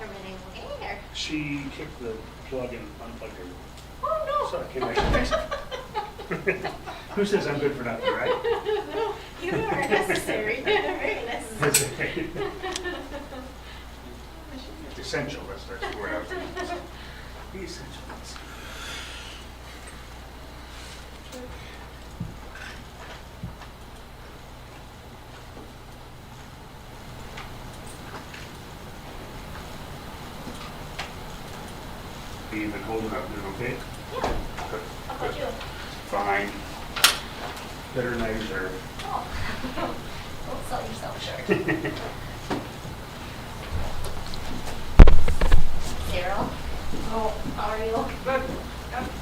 Everything's okay there. She kicked the plug and unplugged her. Oh, no. So I came back and fixed it. Who says I'm good for nothing, right? No, you are necessary. Very necessary. Essential, that's the word I was going to use. The essentials. You've been holding up, doing okay? Yeah. Good. How about you? Fine. Better than I deserve. Oh. Don't sell yourself short. Cyril? Oh, how are you? Good.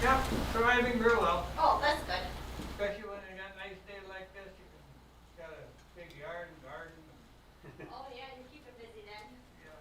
Yep, surviving real well. Oh, that's good. Especially when you got a nice day like this, you got a big yard and garden. Oh, yeah, you keep it busy then. Yeah.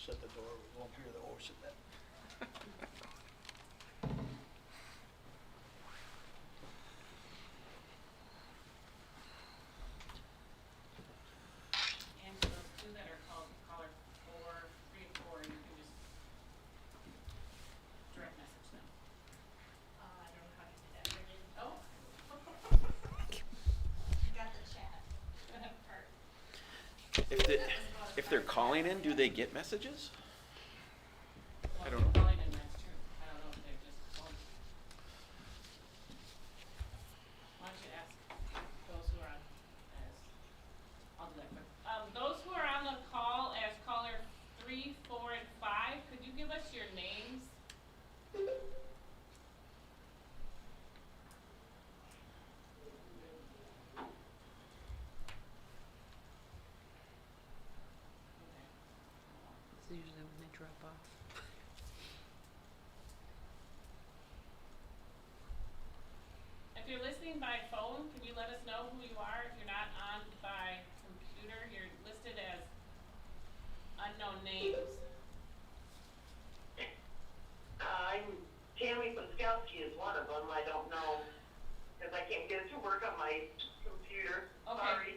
Shut the door, we won't hear the ocean then. And for those two that are called caller 3 and 4, you can just direct message them. I don't know how to do that, really. Oh. You got the chat part. If they're calling in, do they get messages? I don't know. Calling in, that's true. I don't know if they're just calling. Why don't you ask those who are on as, I'll do that quick. Those who are on the call as caller 3, 4, and 5, could you give us your names? It's usually when they drop off. If you're listening by phone, can you let us know who you are? If you're not on by computer, you're listed as unknown names. I'm Tammy Paskowski is one of them. I don't know, because I can't get it to work on my computer. Okay. Sorry.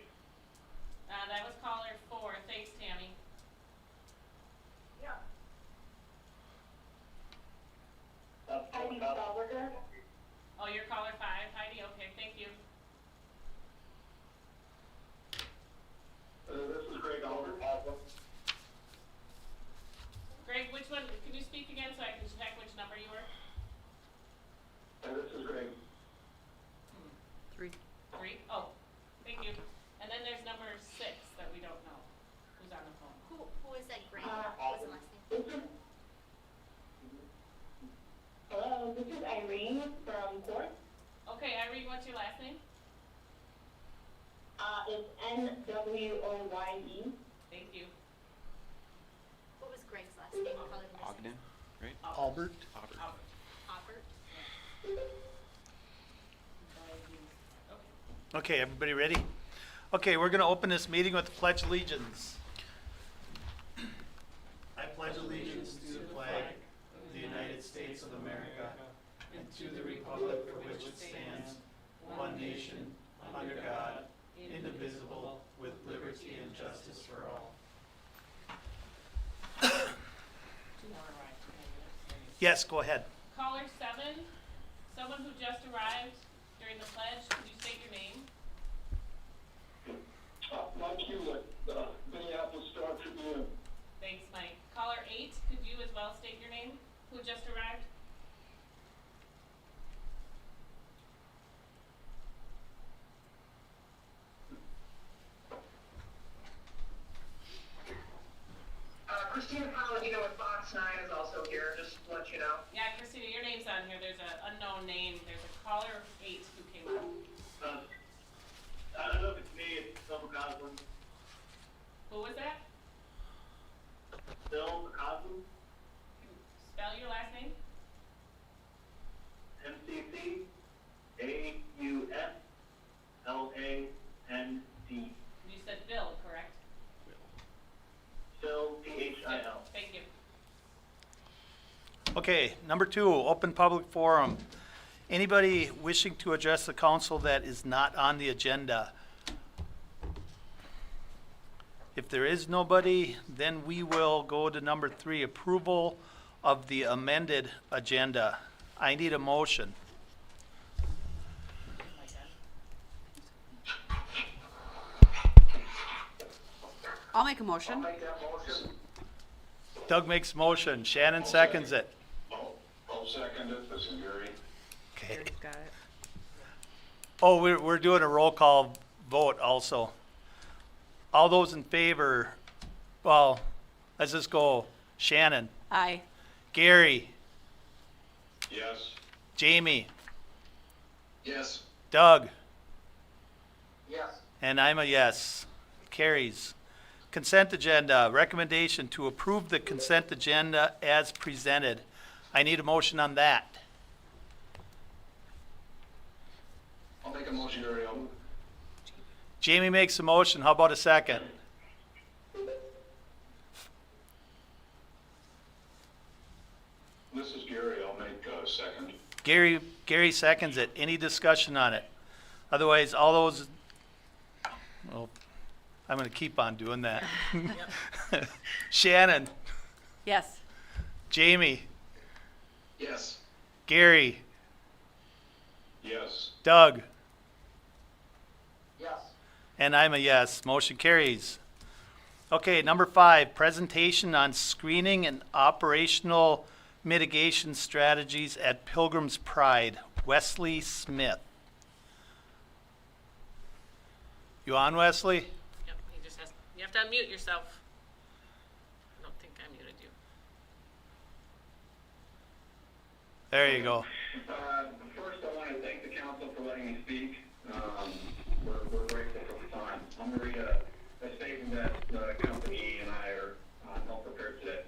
That was caller 4. Thanks, Tammy. Yeah. Heidi Stallworker. Oh, you're caller 5, Heidi? Okay, thank you. This is Greg Albert. Greg, which one, can you speak again so I can check which number you were? This is Greg. 3. 3? Oh, thank you. And then there's number 6 that we don't know. Who's on the phone? Who is that Greg? What's the last name? Hello, this is Irene from Court. Okay, Irene, what's your last name? It's N-W-O-Y-E. Thank you. What was Greg's last name? Probably missing. Ogden, right? Albert? Albert. Albert. Albert. Okay. Okay, everybody ready? Okay, we're gonna open this meeting with the Pledge of Allegiance. I pledge allegiance to the flag of the United States of America and to the republic for which it stands, one nation, under God, indivisible, with liberty and justice for all. Two more arrived. Yes, go ahead. Caller 7, someone who just arrived during the pledge, could you state your name? Mike Hewlett, Minneapolis Star Tribune. Thanks, Mike. Caller 8, could you as well state your name? Who just arrived? Christina Palladino with Fox 9 is also here, just to let you know. Yeah, Christina, your name's on here. There's an unknown name. There's a caller 8 who came up. I don't know if it's me, it's Phil McCausland. Who was that? Phil McCausland, Spell your last name. MCCAUSLAND. You said Bill, correct? Phil, P-H-I-L. Thank you. Okay, number 2, open public forum. Anybody wishing to address the council that is not on the agenda? If there is nobody, then we will go to number 3, approval of the amended agenda. I need a motion. I'll make a motion. Make that motion. Doug makes motion, Shannon seconds it. I'll second it, this is Gary. Okay. Gary's got it. Oh, we're doing a roll call vote also. All those in favor, well, let's just go. Shannon, Aye. Gary, Yes. Jamie, Yes. Doug, Yes. and I'm a yes. Carries. Consent agenda, recommendation to approve the consent agenda as presented. I need a motion on that. I'll make a motion, Gary. Jamie makes a motion, how about a second? This is Gary, I'll make a second. Gary seconds it. Any discussion on it? Otherwise, all those, well, I'm going to keep on doing that. Shannon, Yes. Jamie, Yes. Gary, Yes. Doug, Yes. and I'm a yes. Motion carries. Okay, number 5, presentation on screening and operational mitigation strategies at Pilgrim's Pride. Wesley Smith. You on, Wesley? Yep, he just has, you have to unmute yourself. I don't think I muted you. There you go. First, I want to thank the council for letting me speak. We're grateful for the time. I'm going to read a statement that the company and I are not prepared today.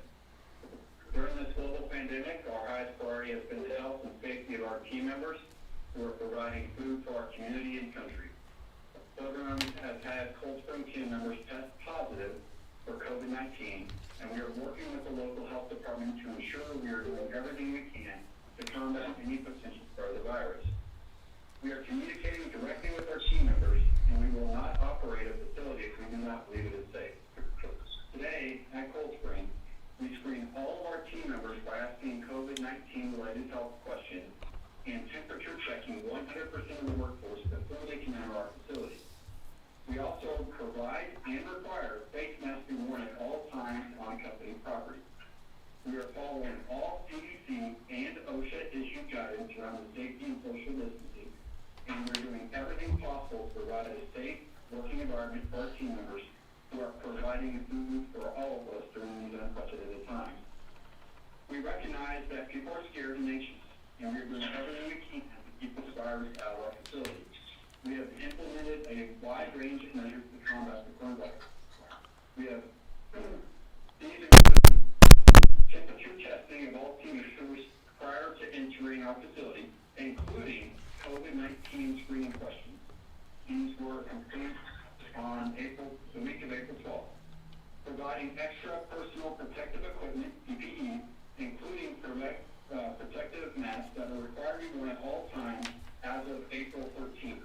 During this global pandemic, our highest priority has been the health and safety of our team members who are providing food for our community and country. Pilgrim has had Cold Spring team members test positive for COVID-19, and we are working with the local health department to ensure we are doing everything we can to combat any potential spread of the virus. We are communicating directly with our team members, and we will not operate a facility if we do not believe it is safe. Today, at Cold Spring, we screen all of our team members by asking COVID-19 related health questions and temperature checking 100% of the workforce before they can enter our facility. We also provide and require face masks be worn at all times on company property. We are following all CDC and OSHA issued guidance around the safety and social distancing, and we're doing everything possible to provide a safe working environment for our team members who are providing food for all of us during these unprecedented times. We recognize that people are scared and anxious, and we're doing everything we can to keep this virus out of our facility. We have implemented a wide range of measures to combat the coronavirus. We have these include temperature testing of all team members prior to entering our facility, including COVID-19 screening questions. These were complete on the week of April 12th. Providing extra personal protective equipment, PPE, including protective masks that are required to be worn at all times as of April 13th.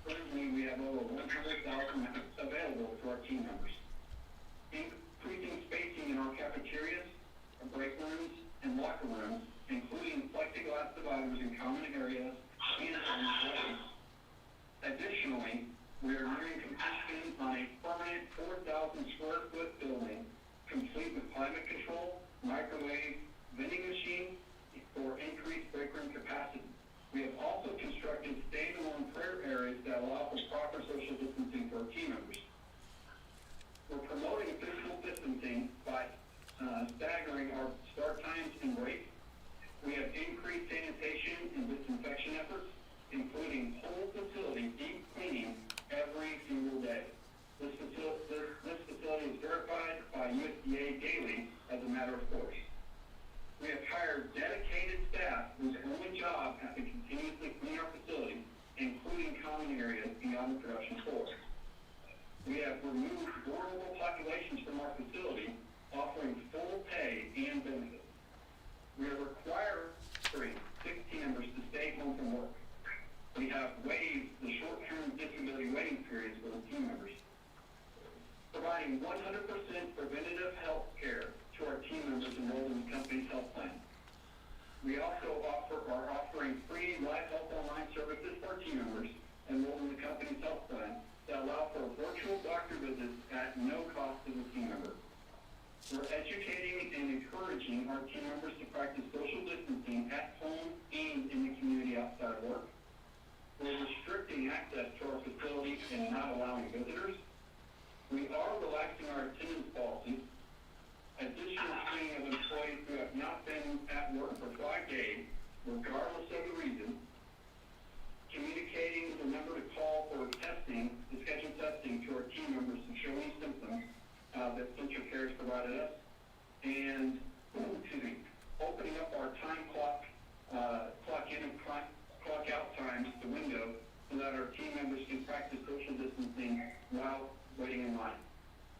Currently, we have over 100,000 masks available to our team members. Increasing spacing in our cafeterias, break rooms, and locker rooms, including plexiglass dividers in common areas and on ways. Additionally, we are nearing completion on a permanent 4,000 square foot building, complete with climate control, microwave, vending machine for increased break room capacity. We have also constructed standalone prayer areas that allow for proper social distancing for our team members. We're promoting physical distancing by staggering our start times and rates. We have increased sanitation and disinfection efforts, including whole facility deep cleaning every single day. This facility is verified by USDA daily as a matter of course. We have hired dedicated staff whose only job is to continuously clean our facility, including common areas beyond the production floor. We have removed vulnerable populations from our facility, offering full pay and benefits. We are requiring 16 members to stay home from work. We have waived the short-term disability waiting periods for the team members. Providing 100% preventative health care to our team members enrolled in the company's health plan. We also are offering free live health online services for our team members enrolled in the company's health plan that allow for virtual doctor visits at no cost to the team member. We're educating and encouraging our team members to practice social distancing at home and in the community outside of work. We're restricting access to our facility and not allowing visitors. We are relaxing our attendance policy. Additional screening of employees who have not been at work for 5 days, regardless of the reason. Communicating the number to call for testing, to schedule testing to our team members to show any symptoms that Central Care has provided us. And, opening up our time clock in and clock out times, the window, so that our team members can practice social distancing while waiting in line.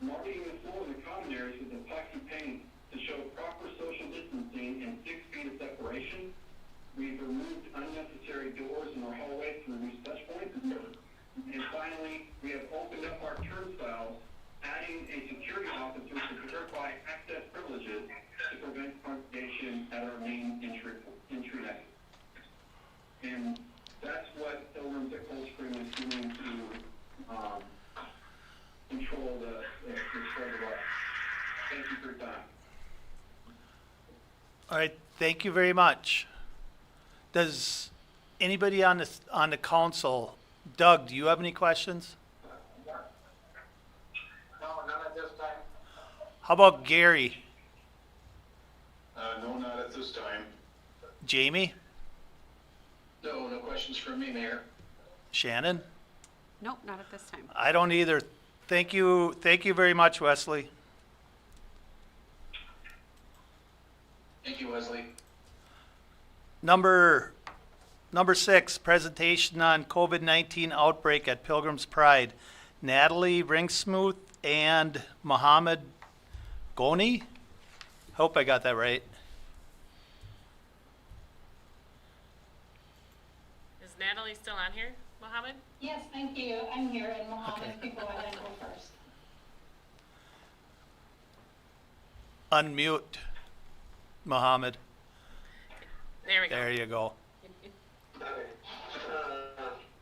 Marking the floor in the common areas with epoxy paint to show proper social distancing and 6 feet of separation. We've removed unnecessary doors in our hallways to reduce touch points. And finally, we have opened up our turnstiles, adding a security officer to verify access privileges to prevent congregation at our main entry exit. And that's what Pilgrims at Cold Spring is doing to control the spread of the virus. Thank you for your time. All right, thank you very much. Does anybody on the council, Doug, do you have any questions? No, none at this time. How about Gary? No, not at this time. Jamie? No, no questions from me, Mayor. Shannon? Nope, not at this time. I don't either. Thank you very much, Wesley. Thank you, Wesley. Number 6, presentation on COVID-19 outbreak at Pilgrim's Pride. Natalie Ringsmuth and Mohammed Goni? Hope I got that right. Is Natalie still on here, Mohammed? Yes, thank you. I'm here, and Mohammed Okay. can go ahead and go first. Unmute, Mohammed. There we go. There you go. Okay.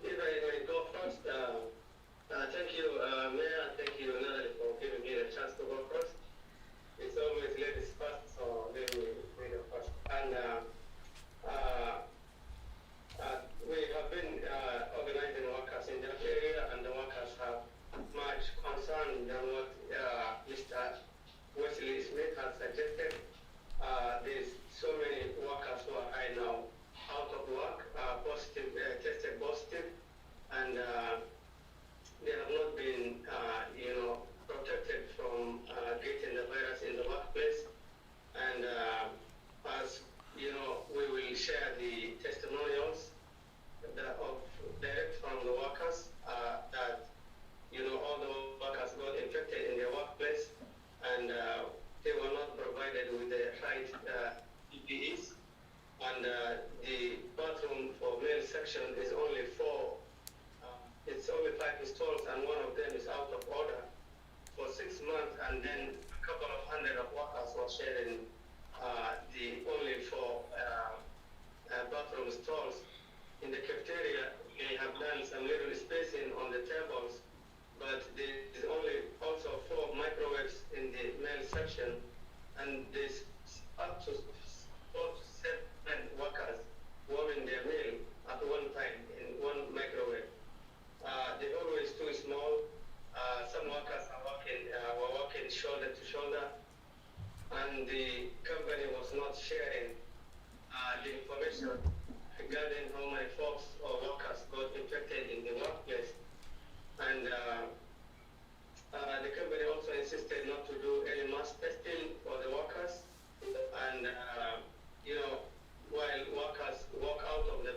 If I may go first, thank you, Mayor, thank you, Natalie, for giving me the chance to go first. It's always ladies first, so let me go first. And we have been organizing workers in that area, and the workers have much concern than what Mr. Wesley Smith has suggested. There's so many workers who are right now out of work, tested positive, and they have not been, protected from getting the virus in the workplace. And as you know, we will share the testimonials direct from the workers that all the workers got infected in their workplace, and they were not provided with the right PPEs. And the bathroom for male section is only 4. It's only 5 stalls, and one of them is out of order for 6 months. And then a couple of hundred of workers were sharing the only 4 bathroom stalls. In the cafeteria, they have done some little spacing on the tables, but there is only also 4 microwaves in the male section, and there's up to 4 to 7 workers warming their meal at one time in one microwave. They're always too small. Some workers were working shoulder to shoulder, and the company was not sharing the information regarding how many folks or workers got infected in the workplace. And the company also insisted not to do any mass testing for the workers. And while workers walk out of the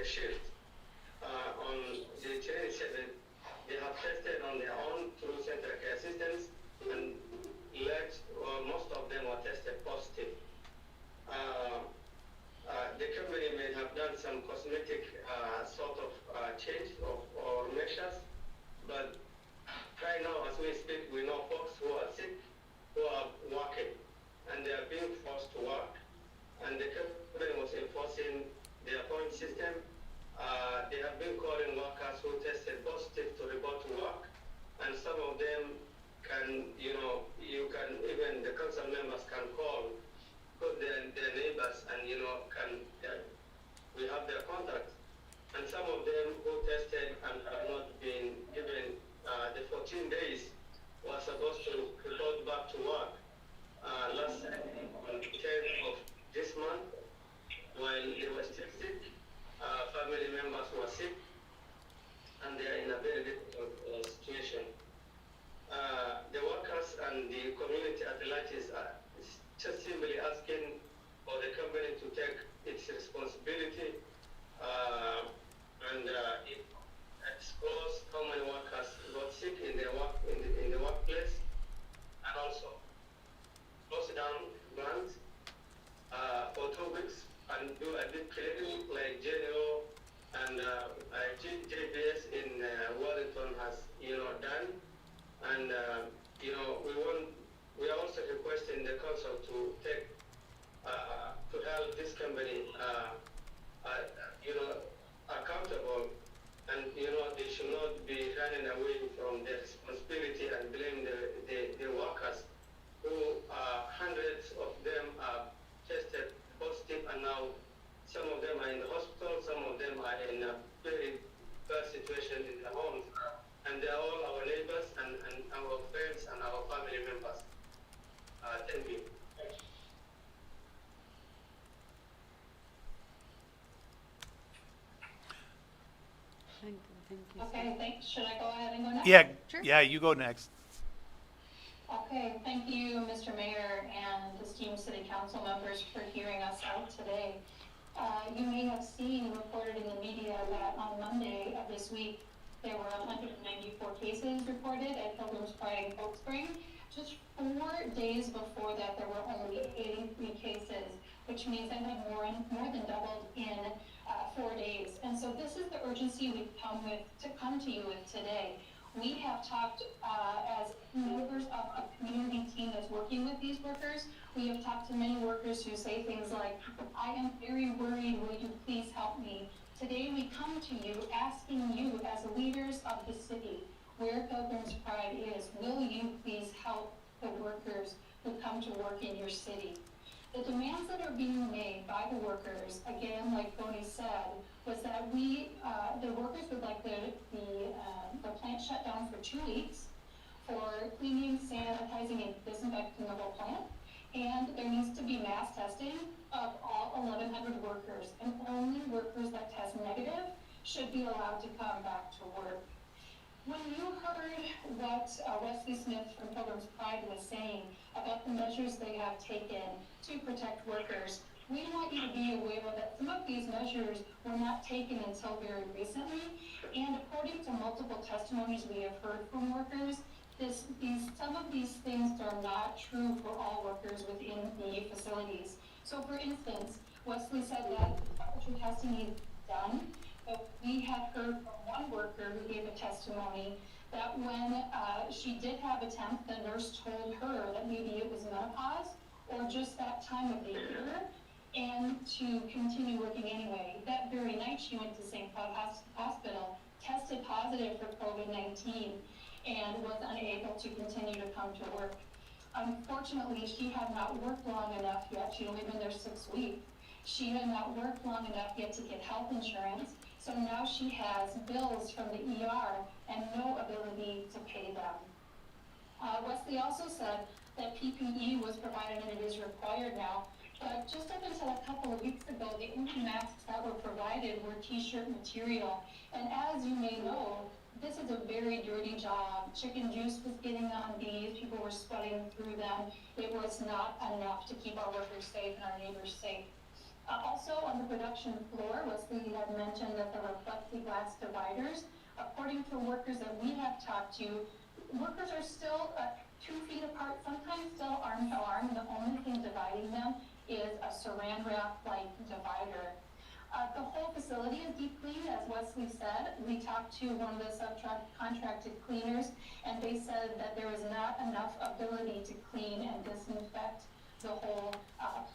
shift on the training session, they have tested on their own through central care systems, and most of them were tested positive. The company may have done some cosmetic sort of change or measures, but right now, as we speak, we know folks who are sick, who are working, and they are being forced to work. And the company was enforcing their point system. They have been calling workers who tested positive to report to work, and some of them can, even the council members can call, put their neighbors, and we have their contact. And some of them who tested and have not been given the 14 days were supposed to report back to work last Saturday on the 10th of this month, while they were still sick. Family members were sick, and they are in a very difficult situation. The workers and the community at large is just simply asking for the company to take its responsibility and expose how many workers got sick in the workplace, and also and do a deep cleaning like JNO and JBS in Wellington has, done. And, we are also requesting the council to take, to help this company, accountable, and, they should not be running away from their responsibility and blame the workers who, hundreds of them are tested positive, and now some of them are in the hospital, some of them are in a very bad situation in the homes, and they are all our neighbors and our friends and our family members. Thank you. Thank you. Okay, thanks. Should I go ahead and go next? Yeah, Sure. yeah, you go next. Okay, thank you, Mr. Mayor and esteemed city council members for hearing us out today. You may have seen reported in the media that on Monday of this week, there were 194 cases reported at Pilgrim's Pride in Cold Spring. Just 4 days before that, there were only 83 cases, which means that had more than doubled in 4 days. And so this is the urgency we've come to you with today. We have talked as members of a community team that's working with these workers. We have talked to many workers who say things like, I am very worried, will you please help me? Today we come to you asking you as leaders of the city where Pilgrim's Pride is, will you please help the workers who come to work in your city? The demands that are being made by the workers, again, like Bonnie said, was that the workers would like the plant shut down for 2 weeks for cleaning, sanitizing, and disinfecting the whole plant. And there needs to be mass testing of all 1,100 workers, and only workers that test negative should be allowed to come back to work. When you heard what Wesley Smith from Pilgrim's Pride was saying about the measures they have taken to protect workers, we want you to be aware that some of these measures were not taken until very recently, and according to multiple testimonies we have heard from workers, some of these things are not true for all workers within the facilities. So for instance, Wesley said that temperature testing is done, but we have heard from one worker who gave a testimony that when she did have a temp, the nurse told her that maybe it was menopause or just that time of the year, and to continue working anyway. That very night she went to St. Cloud Hospital, tested positive for COVID-19, and was unable to continue to come to work. Unfortunately, she had not worked long enough yet. She'd only been there 6 weeks. She had not worked long enough yet to get health insurance, so now she has bills from the ER and no ability to pay them. Wesley also said that PPE was provided and it is required now, but just up until a couple of weeks ago, the only masks that were provided were t-shirt material. And as you may know, this is a very dirty job. Chicken juice was getting on these, people were sweating through them. It was not enough to keep our workers safe and our neighbors safe. Also on the production floor, Wesley had mentioned that there were plexiglass dividers. According to workers that we have talked to, workers are still 2 feet apart, sometimes still arm to arm. The only thing dividing them is a saran wrap like divider. The whole facility is deep cleaned, as Wesley said. We talked to one of the subcontracted cleaners, and they said that there is not enough ability to clean and disinfect the whole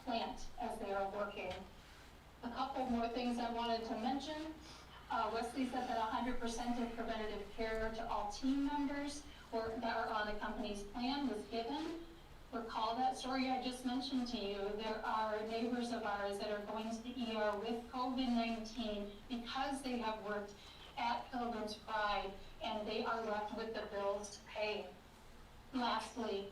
plant as they are working. A couple more things I wanted to mention. Wesley said that 100% of preventative care to all team members that are on the company's plan was given. Recall that story I just mentioned to you. There are neighbors of ours that are going to the ER with COVID-19 because they have worked at Pilgrim's Pride and they are left with the bills to pay. Lastly,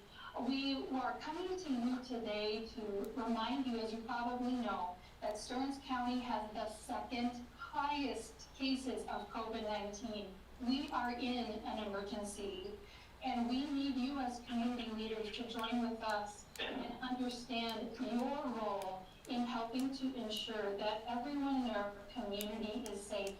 we are coming to you today to remind you, as you probably know, that Stearns County has the second highest cases of COVID-19. We are in an emergency. And we need you as community leaders to join with us and understand your role in helping to ensure that everyone in our community is safe.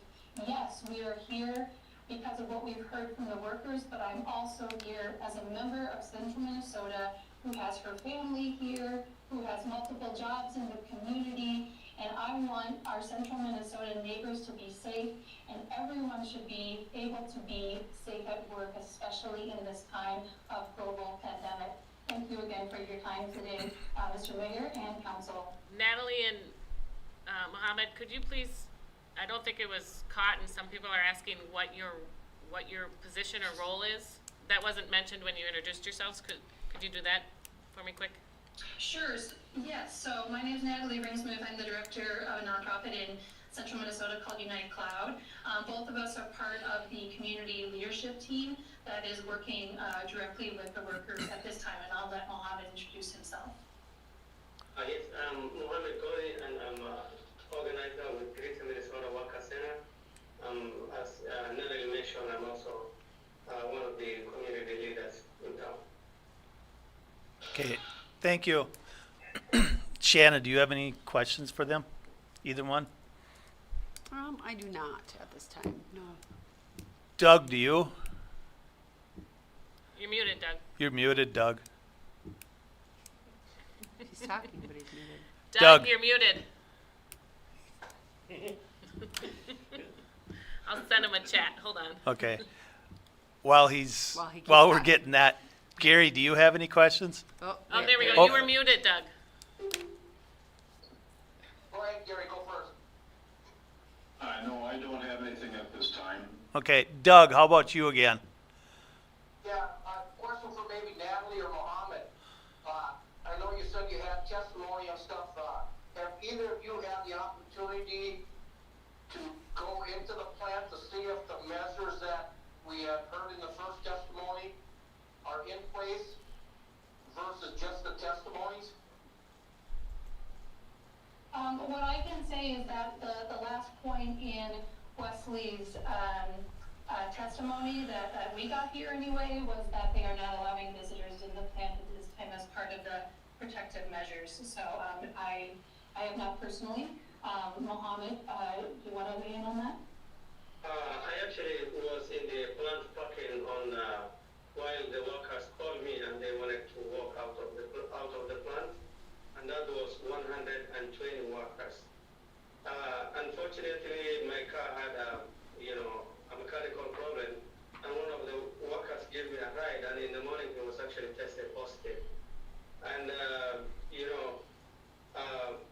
Yes, we are here because of what we've heard from the workers, but I'm also here as a member of Central Minnesota who has her family here, who has multiple jobs in the community, and I want our central Minnesota neighbors to be safe, and everyone should be able to be safe at work, especially in this time of global pandemic. Thank you again for your time today, Mr. Mayor and Council. Natalie and Mohammed, could you please, I don't think it was caught, and some people are asking what your position or role is. That wasn't mentioned when you introduced yourselves. Could you do that for me quick? Sure. Yes. So my name is Natalie Ringsmith. I'm the director of a nonprofit in Central Minnesota called Unite Cloud. Both of us are part of the community leadership team that is working directly with the workers at this time, and I'll let Mohammed introduce himself. Yes, I'm Mohammed Goli, and I'm organizer with Greater Minnesota Worker Center. As Natalie mentioned, I'm also one of the community leaders in town. Okay, thank you. Shanna, do you have any questions for them? Either one? I do not at this time, no. Doug, do you? You're muted, Doug. You're muted, Doug. He's talking, but he's muted. Doug, Doug. you're muted. I'll send him a chat. Hold on. Okay. While gets we're that. getting that, Gary, do you have any questions? Oh, there we go. Oh. You were muted, Doug. Go ahead, Gary, go first. No, I don't have anything at this time. Okay, Doug, how about you again? Yeah, question for maybe Natalie or Mohammed. I know you said you had testimony and stuff. Have either of you had the opportunity to go into the plant to see if the measures that we had heard in the first testimony are in place versus just the testimonies? What I can say is that the last point in Wesley's testimony that we got here anyway was that they are not allowing visitors in the plant at this time as part of the protective measures. So I have not personally. Mohammed, do you want to weigh in on that? I actually was in the plant parking on while the workers called me and they wanted to walk out of the plant, and that was 120 workers. Unfortunately, my car had a mechanical problem, and one of the workers gave me a ride, and in the morning he was actually tested positive. And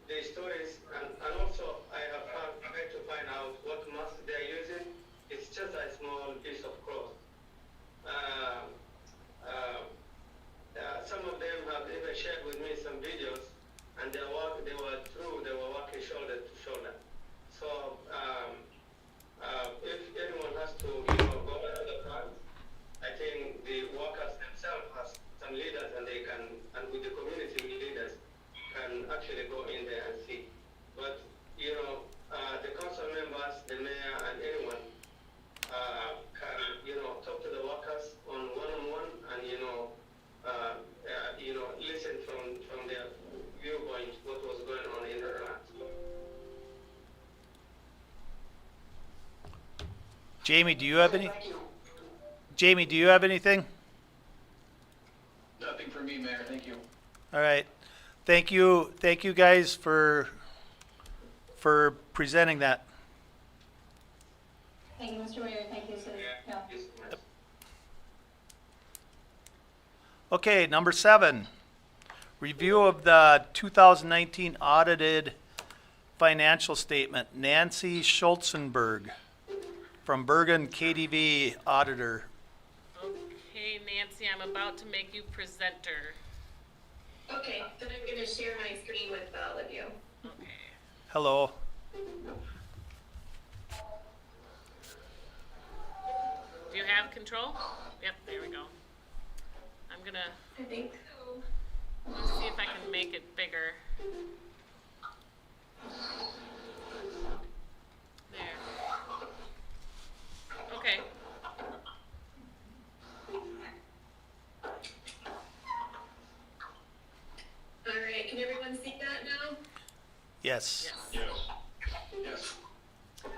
the stories, and also I have tried to find out what mask they are using. It's just a small piece of cloth. Some of them have even shared with me some videos, and they were working shoulder to shoulder. So if anyone has to go into the plant, I think the workers themselves have some leaders, and they can, and with the community leaders, can actually go in there and see. But the council members, the mayor, and anyone can talk to the workers on one-on-one, and listen from their viewpoint what was going on in the plant. Jamie, do you have any? Thank you. Jamie, do you have anything? Nothing for me, Mayor, thank you. All right. Thank you guys for presenting that. Thank you, Mr. Mayor. Thank you, City. Yeah. Okay, number 7. Review of the 2019 audited financial statement. Nancy Schultzenberg from Bergen KDV Auditor. Okay, Nancy, I'm about to make you presenter. Okay, then I'm going to share my screen with all of you. Okay. Hello. Do you have control? Yep, there we go. I'm gonna, I think so. let's see if I can make it bigger. There. Okay. All right, can everyone see that now? Yes. Yes. Yes. All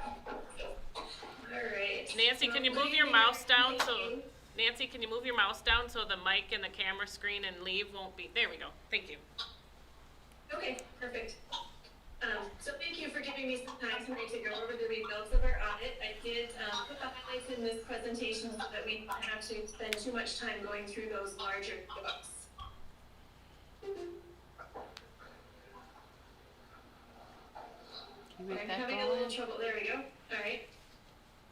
right. Nancy, can you move your mouse down so, Nancy, can you move your mouse down so the mic and the camera screen and leave won't be, there we go. Thank you. Okay, perfect. So thank you for tonight to go over the results of our audit. I did put the highlights in this presentation so that we don't have to spend too much time going through those larger books. Can you make I'm that having go a little away? trouble. There we go. All right.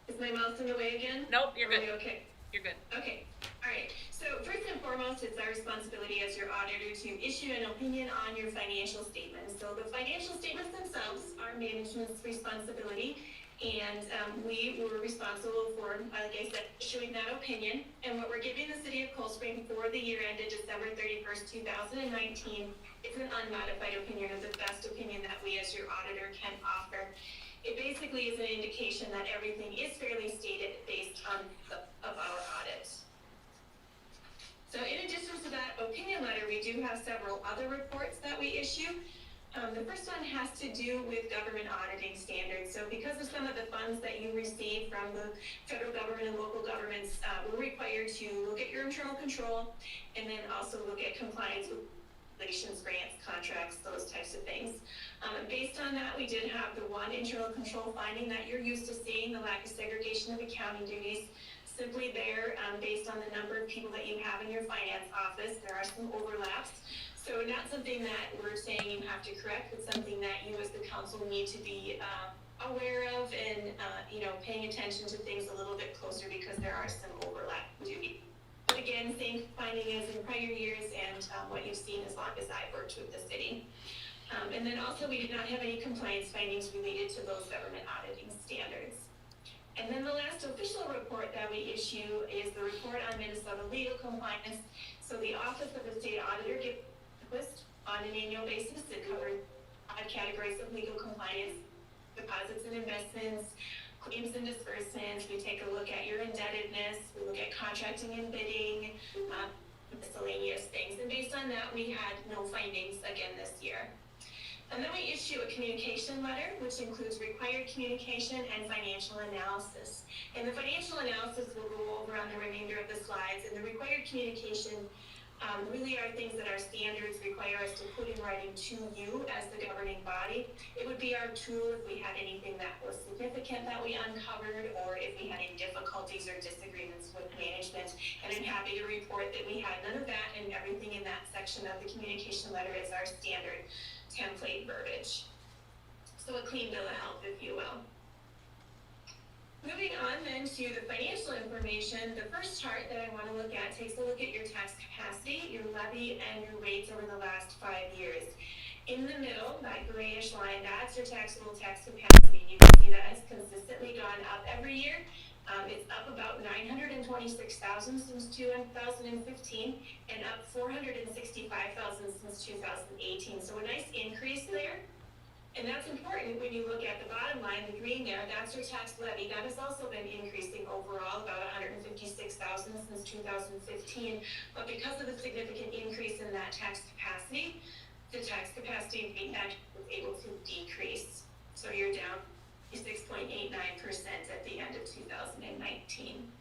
Is my mouse in the way again? Nope, you're Are we good. okay? You're good. Okay, all right. So first and foremost, it's our responsibility as your auditor to issue an opinion on your financial statements. So the financial statements themselves are management's responsibility, and we were responsible for, like I said, issuing that opinion. And what we're giving the city of Cold Spring for the year ended December 31st, 2019 is an unmodified opinion, or the best opinion that we as your auditor can offer. It basically is an indication that everything is fairly stated based on of our audit. So in addition to that opinion letter, we do have several other reports that we issue. The first one has to do with government auditing standards. So because of some of the funds that you receive from the federal government and local governments, we're required to look at your internal control and then also look at compliance with regulations, grants, contracts, those types of things. Based on that, we did have the one internal control finding that you're used to seeing, the lack of segregation of accounting duties. Simply there, based on the number of people that you have in your finance office, there are some overlaps. So not something that we're saying you have to correct, but something that you as the council need to be aware of and paying attention to things a little bit closer because there are some overlap duties. But again, same finding as in prior years and what you've seen as long as I've worked with the city. And then also we did not have any compliance findings related to those government auditing standards. And then the last official report that we issue is the report on Minnesota legal compliance. So the Office of the State Auditor gives a list on an annual basis. It covers 5 categories of legal compliance: deposits and investments, claims and disbursements. We take a look at your indebtedness. We look at contracting and bidding, miscellaneous things. And based on that, we had no findings again this year. And then we issue a communication letter, which includes required communication and financial analysis. And the financial analysis we'll go over on the remainder of the slides. And the required communication really are things that our standards require us to put in writing to you as the governing body. It would be our tool if we had anything that was significant that we uncovered, or if we had any difficulties or disagreements with management. And I'm happy to report that we had none of that, and everything in that section of the communication letter is our standard template verbiage. So a clean bill of health, if you will. Moving on then to the financial information, the first chart that I want to look at takes a look at your tax capacity, your levy, and your rates over the last 5 years. In the middle, that grayish line, that's your taxable tax capacity. You can see that has consistently gone up every year. It's up about 926,000 since 2015 and up 465,000 since 2018. So a nice increase there. And that's important when you look at the bottom line, the green there, that's your tax levy. That has also been increasing overall, about 156,000 since 2015. But because of the significant increase in that tax capacity, the tax capacity rate actually was able to decrease. So you're down 6.89% at the end of 2019.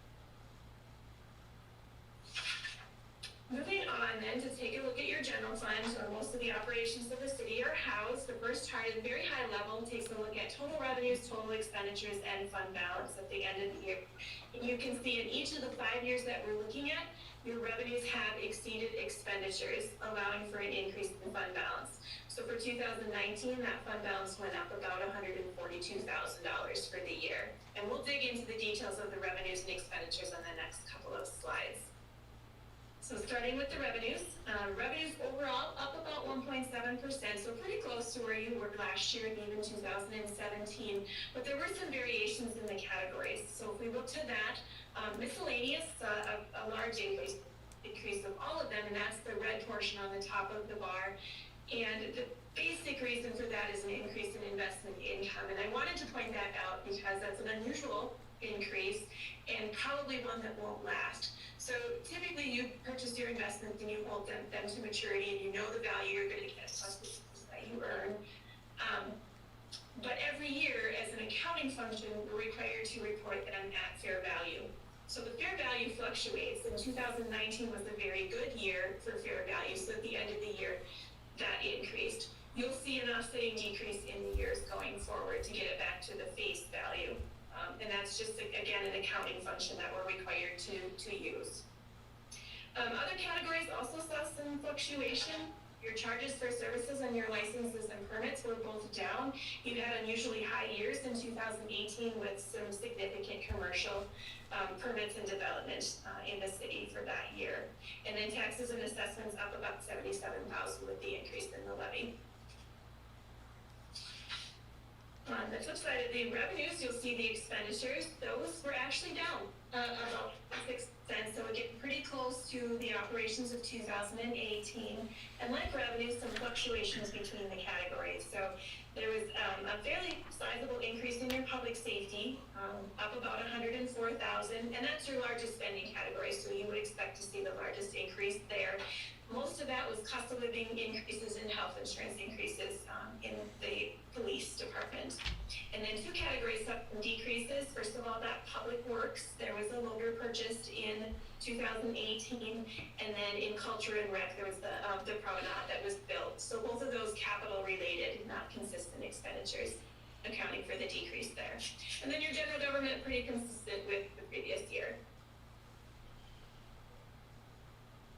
Moving on then to take a look at your general fund, where most of the operations of the city are housed. The first chart at a very high level takes a look at total revenues, total expenditures, and fund balance at the end of the year. And you can see in each of the 5 years that we're looking at, your revenues have exceeded expenditures, allowing for an increase in fund balance. So for 2019, that fund balance went up about $142,000 for the year. And we'll dig into the details of the revenues and expenditures on the next couple of slides. So starting with the revenues, revenues overall up about 1.7%, so pretty close to where you were last year and even 2017. But there were some variations in the categories. So if we look to that, miscellaneous, a large increase of all of them, and that's the red portion on the top of the bar. And the basic reason for that is an increase in investment income. And I wanted to point that out because that's an unusual increase and probably one that won't last. So typically you purchase your investments and you hold them to maturity, and you know the value you're going to get plus the that you earn. But every year, as an accounting function, we're required to report them at fair value. So the fair value fluctuates, and 2019 was a very good year for fair value, so at the end of the year, that increased. You'll see an offsetting decrease in the years going forward to get it back to the face value. And that's just, again, an accounting function that we're required to use. Other categories also saw some fluctuation. Your charges for services and your licenses and permits were both down. You had unusually high years in 2018 with some significant commercial permits and development in the city for that year. And then taxes and assessments up about 77,000 with the increase in the levy. On the flip side of the revenues, you'll see the expenditures. Those were actually down about 6 cents, so we're getting pretty close to the operations of 2018. And like revenues, some fluctuations between the categories. So there was a fairly sizable increase in your public safety, up about 104,000, and that's your largest spending category, so you would expect to see the largest increase there. Most of that was cost of living increases and health insurance increases in the police department. And then two categories up and decreases. First of all, that public works. There was a loader purchased in 2018, and then in culture and rec, there was the promenade that was built. So both of those capital related, not consistent expenditures, accounting for the decrease there. And then your general government, pretty consistent with the previous year.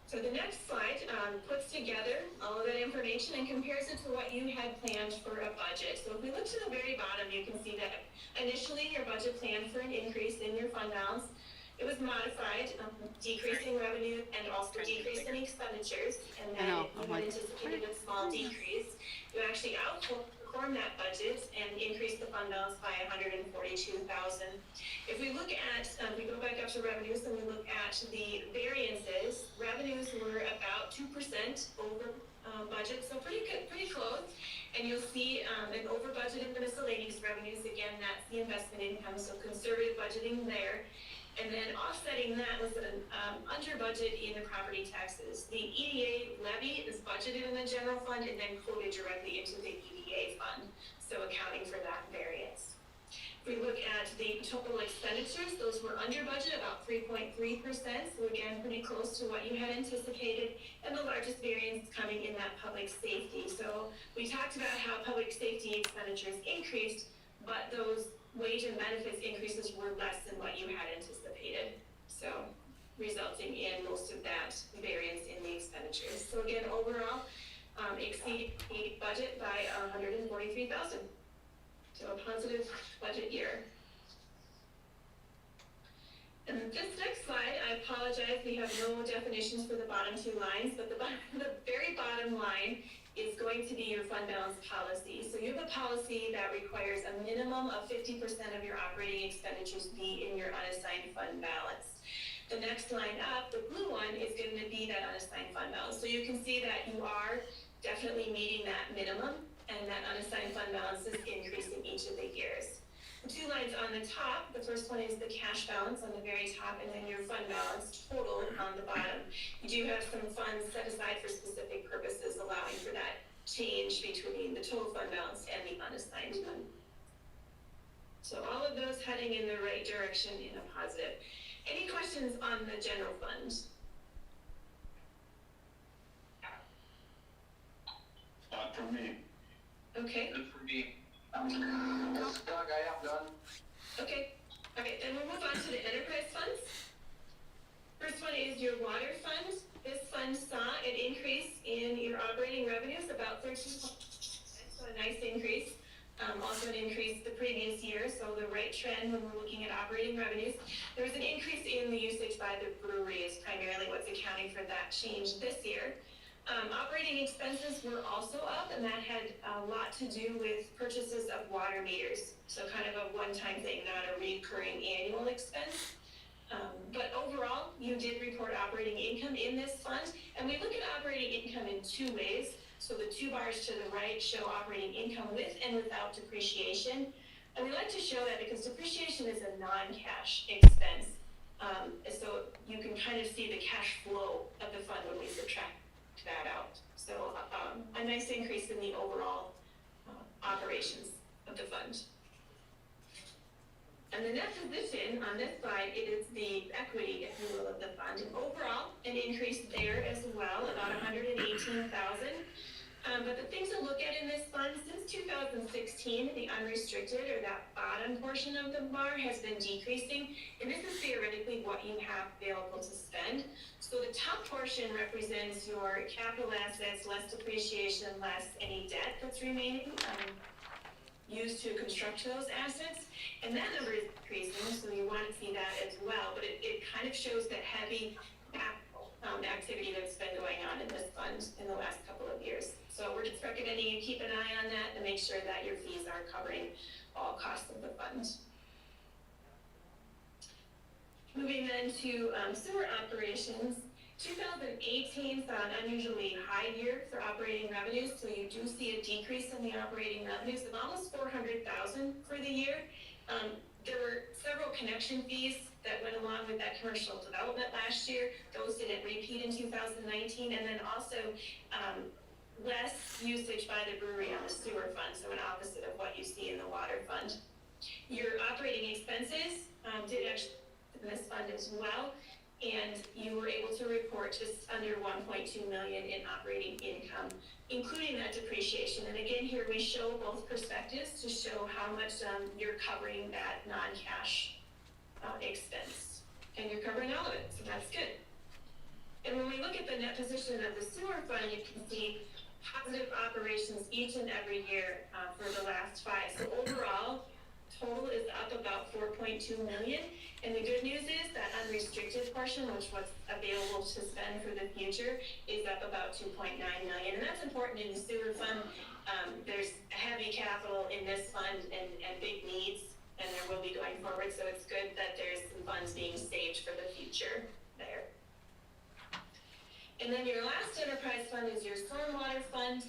So the next slide puts together all of that information and compares it to what you had planned for a budget. So if we look to the very bottom, you can see that initially your budget planned for an increase in your fund balance. It was modified, decreasing revenue and also decreasing expenditures. And then you had anticipated a small decrease. You actually outperformed that budget and increased the fund balance by 142,000. If we look at, we go back up to revenues and we look at the variances, revenues were about 2% over budget, so pretty good, pretty close. And you'll see an over budget in the miscellaneous revenues. Again, that's the investment income, so conservative budgeting there. And then offsetting that was an under budget in the property taxes. The EDA levy is budgeted in the general fund and then quoted directly into the EDA fund, so accounting for that variance. If we look at the total expenditures, those were under budget, about 3.3%, so again, pretty close to what you had anticipated, and the largest variance coming in that public safety. So we talked about how public safety expenditures increased, but those wage and benefits increases were less than what you had anticipated, so resulting in most of that variance in the expenditures. So again, overall, exceeding the budget by 143,000. So a positive budget year. And this next slide, I apologize, we have no definitions for the bottom two lines, but the very bottom line is going to be your fund balance policy. So you have a policy that requires a minimum of 50% of your operating expenditures be in your unassigned fund balance. The next line up, the blue one, is going to be that unassigned fund balance. So you can see that you are definitely meeting that minimum, and that unassigned fund balance is increasing each of the years. The two lines on the top, the first one is the cash balance on the very top, and then your fund balance total on the bottom. You do have some funds set aside for specific purposes, allowing for that change between the total fund balance and the unassigned fund. So all of those heading in the right direction in a positive. Any questions on the general fund? Not for me. Okay. Good for me. This is Doug, I am done. Okay. Okay, then we'll move on to the enterprise funds. First one is your water fund. This fund saw an increase in your operating revenues, about 13%, so a nice increase. Also an increase the previous year, so the right trend when we're looking at operating revenues. There was an increase in the usage by the brewery is primarily what's accounting for that change this year. Operating expenses were also up, and that had a lot to do with purchases of water meters. So kind of a one-time thing, not a recurring annual expense. But overall, you did report operating income in this fund, and we look at operating income in two ways. So the two bars to the right show operating income with and without depreciation. And we like to show that because depreciation is a non-cash expense. So you can kind of see the cash flow of the fund when we subtract that out. So a nice increase in the overall operations of the fund. And the net position on this slide, it is the equity, if you will, of the fund. And overall, an increase there as well, about 118,000. But the things to look at in this fund, since 2016, the unrestricted, or that bottom portion of the bar, has been decreasing, and this is theoretically what you have available to spend. So the top portion represents your capital assets, less depreciation, less any debt that's remaining, used to construct those assets, and that number is decreasing, so you want to see that as well, but it kind of shows that heavy activity that's been going on in this fund in the last couple of years. So we're just recommending you keep an eye on that and make sure that your fees are covering all costs of the fund. Moving then to sewer operations, 2018 saw an unusually high year for operating revenues, so you do see a decrease in the operating revenues of almost $400,000 for the year. There were several connection fees that went along with that commercial development last year. Those didn't repeat in 2019, and then also less usage by the brewery on the sewer fund, so an opposite of what you see in the water fund. Your operating expenses did actually in this fund as well, and you were able to report just under $1.2 million in operating income, including that depreciation. And again, here we show both perspectives to show how much you're covering that non-cash expense, and you're covering all of it, so that's good. And when we look at the net position of the sewer fund, you can see positive operations each and every year for the last 5. So overall, total is up about $4.2 million. And the good news is that unrestricted portion, which was available to spend for the future, is up about $2.9 million. And that's important in the sewer fund. There's heavy capital in this fund and big needs, and there will be going forward. So it's good that there's some funds being saved for the future there. And then your last enterprise fund is your stormwater fund.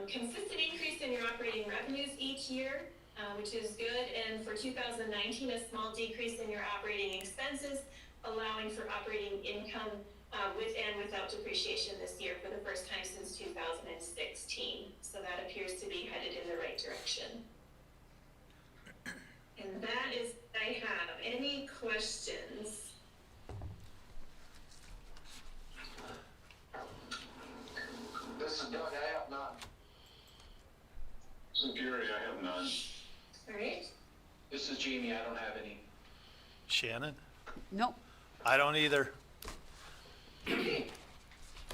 Consistent increase in your operating revenues each year, which is good. And for 2019, a small decrease in your operating expenses, allowing for operating income with and without depreciation this year for the first time since 2016. So that appears to be headed in the right direction. And that is what I have. Any questions? This is Doug, I have none. This is Gary, I have none. All right. This is Jamie, I don't have any. Shannon? Nope. I don't either. Okay.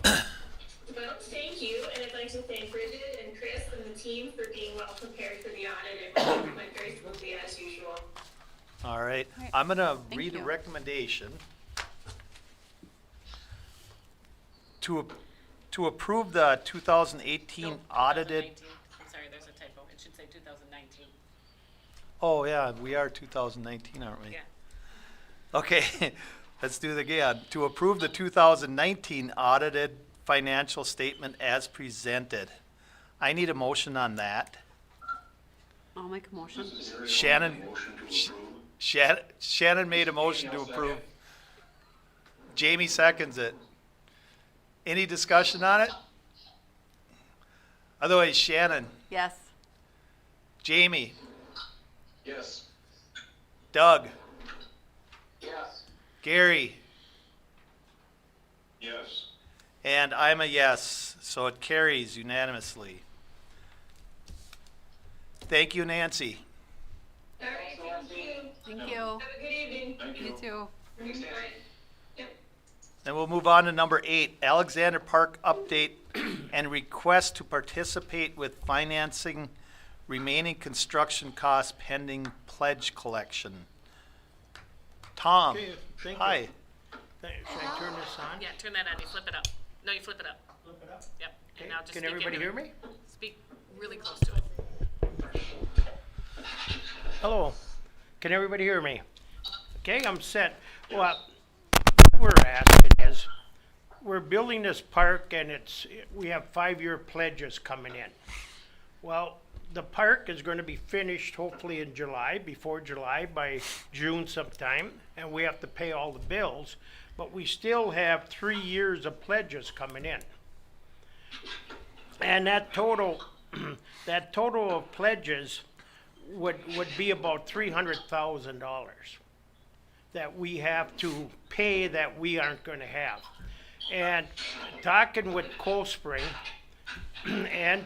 Well, thank you, and I'd like to thank Bridget and Chris and the team for being well prepared for the audit. It went very smoothly as usual. All right, Right. I'm gonna Thank read a you. recommendation to approve the 2018 No, audited. 2019. I'm sorry, there's a typo. It should say 2019. Oh, yeah, we are 2019, aren't we? Yeah. Okay, let's do it again. To approve the 2019 audited financial statement as presented. I need a motion on that. I'll make a motion. Shannon, Motion to approve. Shannon made a motion to Jamie, I'll approve. second. Jamie seconds it. Any discussion on it? Otherwise, Shannon, Yes. Jamie, Yes. Doug, Yes. Gary, Yes. and I'm a yes, so it carries unanimously. Thank you, Nancy. All right, thank you. Thank you. Have a good evening. Thank You too. Thanks, Nancy. All right. Yep. Then we'll move on to number 8, Alexander Park update and request to participate with financing remaining construction costs pending pledge collection. Tom, Okay, thank you. hi. Should I turn this on? Yeah, turn that on. You flip it up. No, you flip it up. Flip it up? Yep. Okay. And now just Can speak everybody into hear it. me? Speak really close to it. Hello, can everybody hear me? Okay, I'm set. Well, what we're asking is, we're building this park and we have 5-year pledges coming in. Well, the park is gonna be finished hopefully in July, before July, by June sometime, and we have to pay all the bills, but we still have 3 years of pledges coming in. And that total, that total of pledges would be about $300,000 that we have to pay that we aren't gonna have. And talking with Cold Spring, And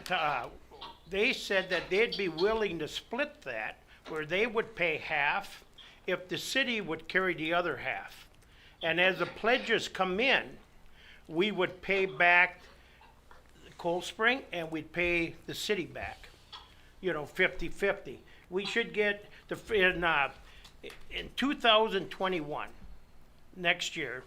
they said that they'd be willing to split that, where they would pay half if the city would carry the other half. And as the pledges come in, we would pay back Cold Spring and we'd pay the city back, 50-50. We should get in 2021, next year,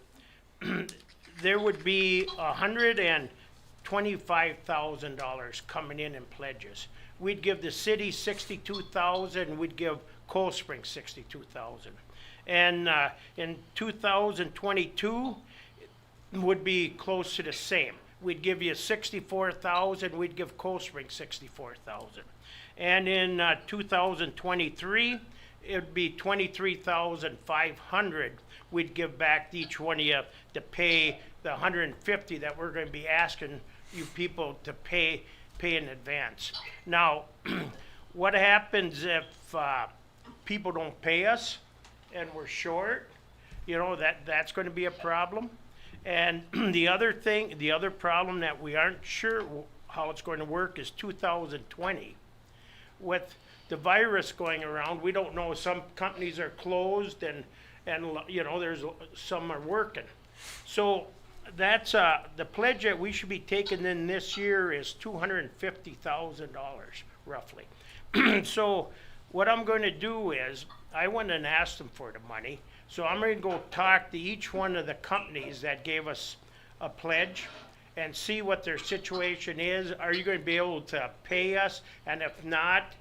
there would be $125,000 coming in pledges. We'd give the city 62,000, we'd give Cold Spring 62,000. And in 2022 would be close to the same. We'd give you 64,000, we'd give Cold Spring 64,000. And in 2023, it'd be 23,500 we'd give back to each one of you to pay the 150 that we're going to be asking you people to pay in advance. Now, what happens if people don't pay us and we're short? That's going to be a problem. And the other problem that we aren't sure how it's going to work is 2020. With the virus going around, we don't know. Some companies are closed, and there's some are working. So that's the pledge that we should be taking in this year is $250,000 roughly. So what I'm going to do is I went and asked them for the money. So I'm going to go talk to each one of the companies that gave us a pledge and see what their situation is. Are you going to be able to pay us? And if not,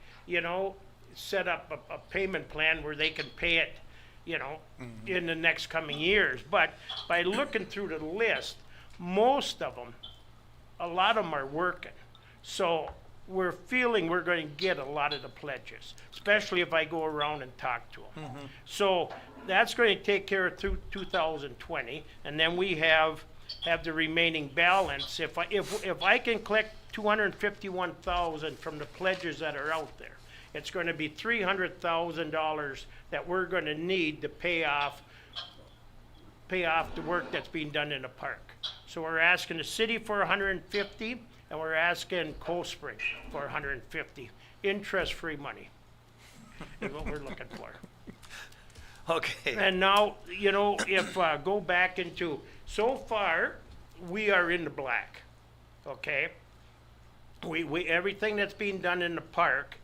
set up a payment plan where they can pay it, in the next coming years. But by looking through the list, most of them, a lot of them are working. So we're feeling we're going to get a lot of the pledges, especially if I go around and talk to them. So that's going to take care of through 2020, and then we have the remaining balance. If I can collect 251,000 from the pledges that are out there, it's going to be $300,000 that we're going to need to pay off the work that's being done in the park. So we're asking the city for 150, and we're asking Cold Spring for 150. Interest-free money is what we're looking for. Okay. And now, if go back into, so far, we are in the black, okay? We everything that's being done in the park,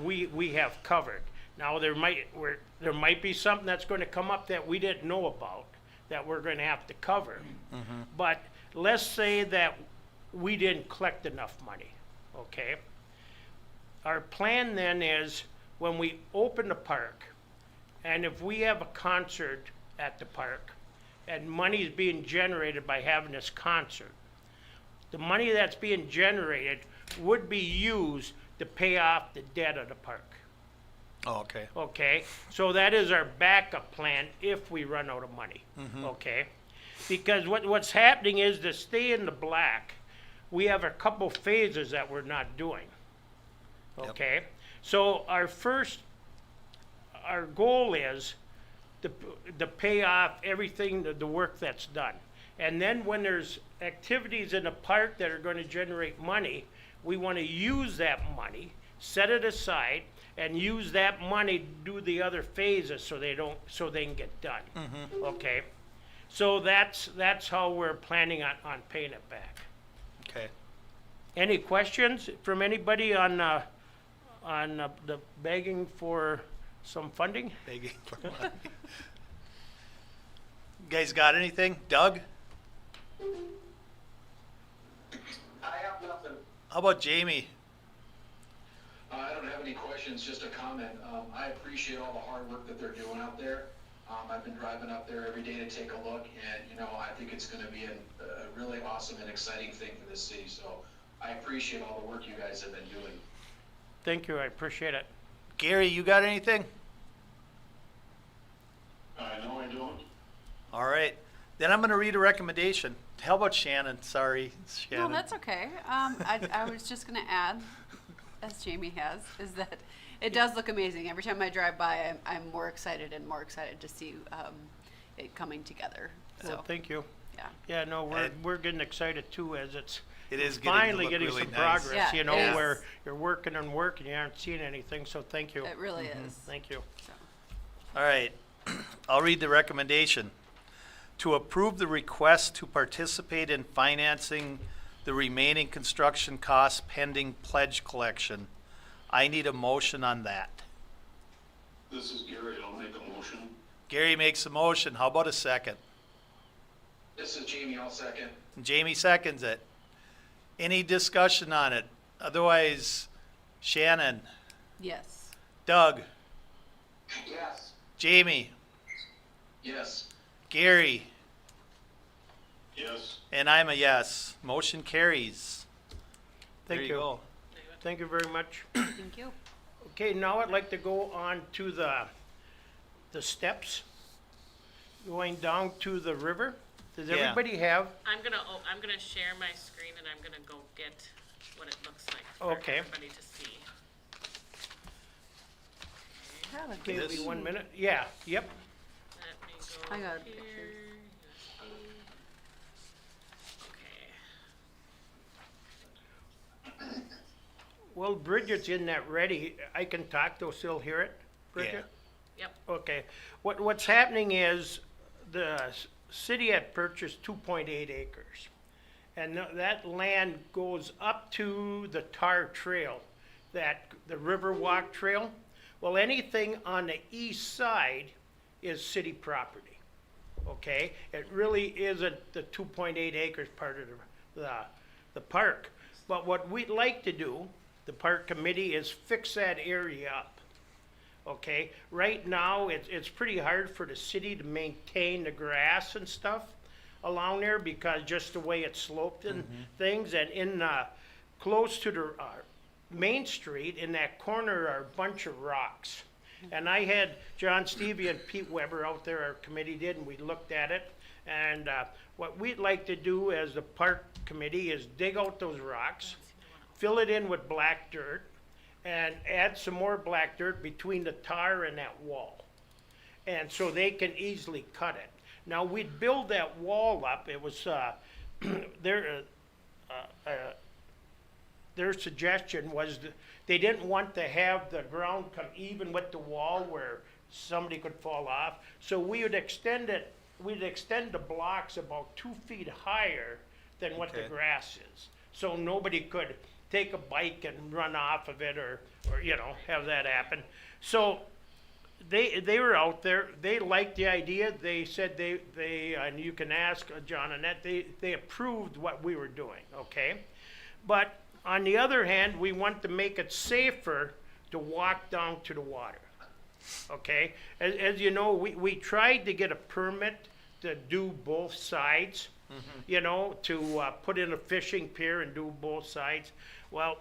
we have covered. Now there might be something that's going to come up that we didn't know about that we're going to have to cover. But let's say that we didn't collect enough money, okay? Our plan then is when we open the park, and if we have a concert at the park, and money is being generated by having this concert, the money that's being generated would be used to pay off the debt of the park. Oh, okay. Okay, so that is our backup plan if we run out of money. Okay, because what's happening is to stay in the black, we have a couple phases that we're not doing. Okay, so our goal is to pay off everything, the work that's done. And then when there's activities in the park that are going to generate money, we want to use that money, set it aside, and use that money to do the other phases so they can get done. Okay, so that's how we're planning on paying it back. Okay. Any questions from anybody on the begging for some funding? Begging for money. You guys got anything? Doug? I have nothing. How about Jamie? I don't have any questions, just a comment. I appreciate all the hard work that they're doing out there. I've been driving up there every day to take a look, and I think it's going to be a really awesome and exciting thing for this city. So I appreciate all the work you guys have been doing. Thank you, I appreciate it. Gary, you got anything? No, I don't. All right. Then I'm going to read a recommendation. How about Shannon? Sorry, Shannon. No, that's okay. I was just going to add, as Jamie has, is that it does look amazing. Every time I drive by, I'm more excited and more excited to see it coming together. So Thank you. yeah. Yeah, no, we're getting excited too, as It is finally getting getting to look some really nice. progress, Yeah, you know, it is. where you're working and working, you aren't seeing anything, so thank you. It really is. Thank you. So. All right, I'll read the recommendation. To approve the request to participate in financing the remaining construction costs pending pledge collection. I need a motion on that. This is Gary, I'll make a motion. Gary makes a motion. How about a second? This is Jamie, I'll second. Jamie seconds it. Any discussion on it? Otherwise, Shannon, Yes. Doug, Yes. Jamie, Yes. Gary, Yes. and I'm a yes. Motion carries. Thank There you. go. Thank you very much. Thank you. Okay, now I'd like to go on to the steps going down to the river. Does Yeah. everybody have? I'm gonna share my screen and I'm gonna go get what it looks like for Okay. everybody to see. Okay, give me This? 1 minute. Yeah, yep. Let me go I got here. pictures. USB. Okay. Well, Bridget's in that ready. I can talk, they'll still hear it, Bridget? Yep. Okay. What's happening is the city had purchased 2.8 acres. And that land goes up to the tar trail, the Riverwalk Trail. Well, anything on the east side is city property, okay? It really isn't the 2.8 acres part of the park. But what we'd like to do, the park committee, is fix that area up, okay? Right now, it's pretty hard for the city to maintain the grass and stuff along there because just the way it's sloped and things. And in close to the Main Street, in that corner are a bunch of rocks. And I had John Stevie and Pete Weber out there, our committee did, and we looked at it. And what we'd like to do as the park committee is dig out those rocks, fill it in with black dirt, and add some more black dirt between the tar and that wall. And so they can easily cut it. Now, we'd build that wall up. It was, their suggestion was that they didn't want to have the ground come even with the wall where somebody could fall off. So we would extend it, we'd extend the blocks about 2 feet higher than what the Okay. grass is. So nobody could take a bike and run off of it or have that happen. So they were out there, they liked the idea, they said they and you can ask John and that, they approved what we were doing, okay? But on the other hand, we want to make it safer to walk down to the water, okay? As you know, we tried to get a permit to do both sides, to put in a fishing pier and do both sides. Well,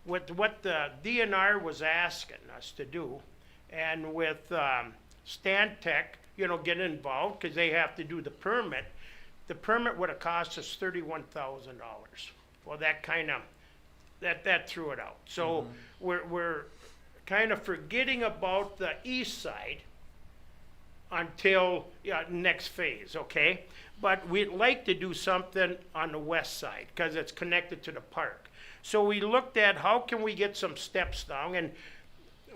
with what the DNR was asking us to do, and with Stantec, getting involved because they have to do the permit would have cost us $31,000. Well, that kind of that threw it out. So we're kind of forgetting about the east side until next phase, okay? But we'd like to do something on the west side because it's connected to the park. So we looked at how can we get some steps down, and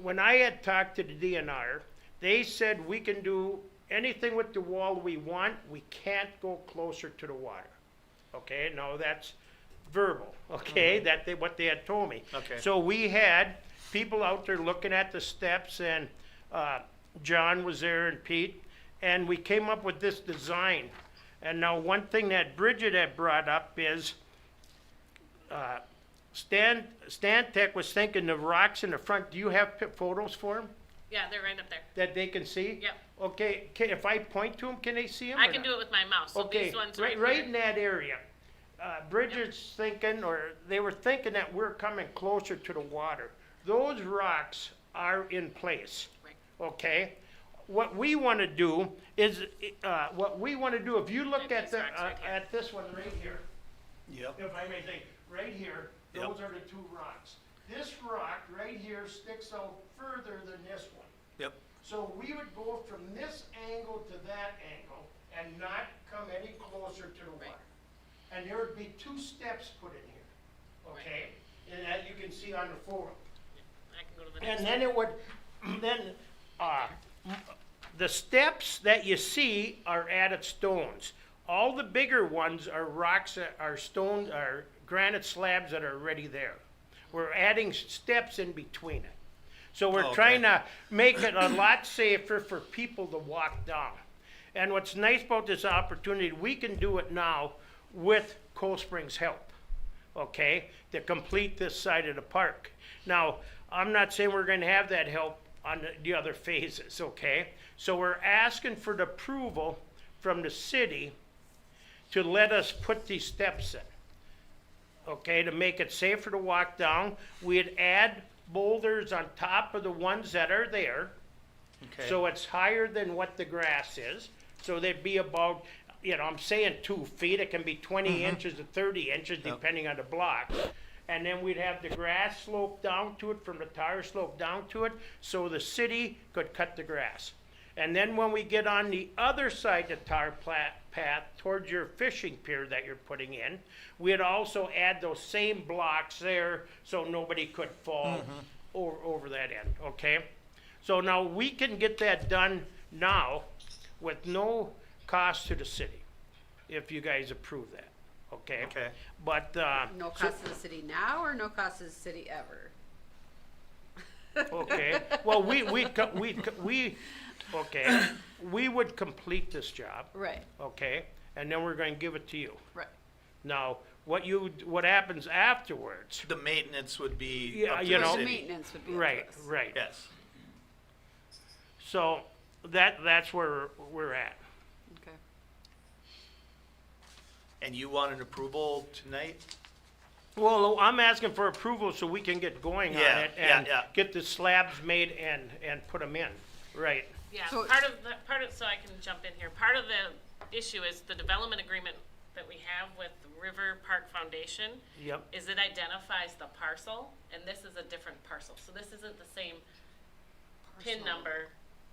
when I had talked to the DNR, they said we can do anything with the wall we want. We can't go closer to the water. Okay, now that's verbal. Okay, what they had told me. Okay. So we had people out there looking at the steps, and John was there and Pete, and we came up with this design. And now one thing that Bridget had brought up is Stantec was thinking the rocks in the front. Do you have photos for them Yeah, they're right up there. that they can see? Yep. Okay, if I point to them, can they see them? I can do it with my mouse. So Okay, these ones right here. in that area. Bridget's thinking, or they were thinking that we're coming closer to the water. Those rocks are in place, Right. okay? What we want to do is, if you look And at these rocks right here. at this one right here, Yep. if I may say, right here, Yep. those are the two rocks. This rock right here sticks out further than this one. Yep. So we would go from this angle to that angle and not come any closer to the water. and there would be 2 steps put in here, okay? And that you can see on the photo. I can go to the next And one. then it would, then, the steps that you see are added stones. All the bigger ones are rocks that are stones, are granite slabs that are already there. We're adding steps in between it. So we're Okay. trying to make it a lot safer for people to walk down. And what's nice about this opportunity, we can do it now with Cold Springs' help, okay, to complete this side of the park. Now, I'm not saying we're gonna have that help on the other phases, okay? So we're asking for the approval from the city to let us put these steps in, okay, to make it safer to walk down. We'd add boulders on top of the ones that are there, Okay. so it's higher than what the grass is. So they'd be about, you know, I'm saying 2 feet, it can be 20 inches to 30 inches depending on the block. And then we'd have the grass slope down to it from the tire slope down to it, so the city could cut the grass. And then when we get on the other side of the tar path towards your fishing pier that you're putting in, we'd also add those same blocks there so nobody could fall over that end, okay? So now we can get that done now with no cost to the city, if you guys approve that, okay? Okay. But, No cost to the city now or no cost to the city ever? okay, well, okay, we would complete this job, Right, okay? And then we're gonna give it to you. right. Now, what happens afterwards? The maintenance would be Yeah, up to you the know- city. Maintenance would be up to Right, us. right. Yes. So that's where we're at. Okay. And you want an approval tonight? Well, I'm asking for approval so we can get going on Yeah, it yeah, and yeah. get the slabs made and put them in, right? Yeah, So- so I can jump in here, part of the issue is the development agreement that we have with River Park Foundation Yep, is it identifies the parcel, and this is a different parcel, so this isn't the same PIN Parcel. number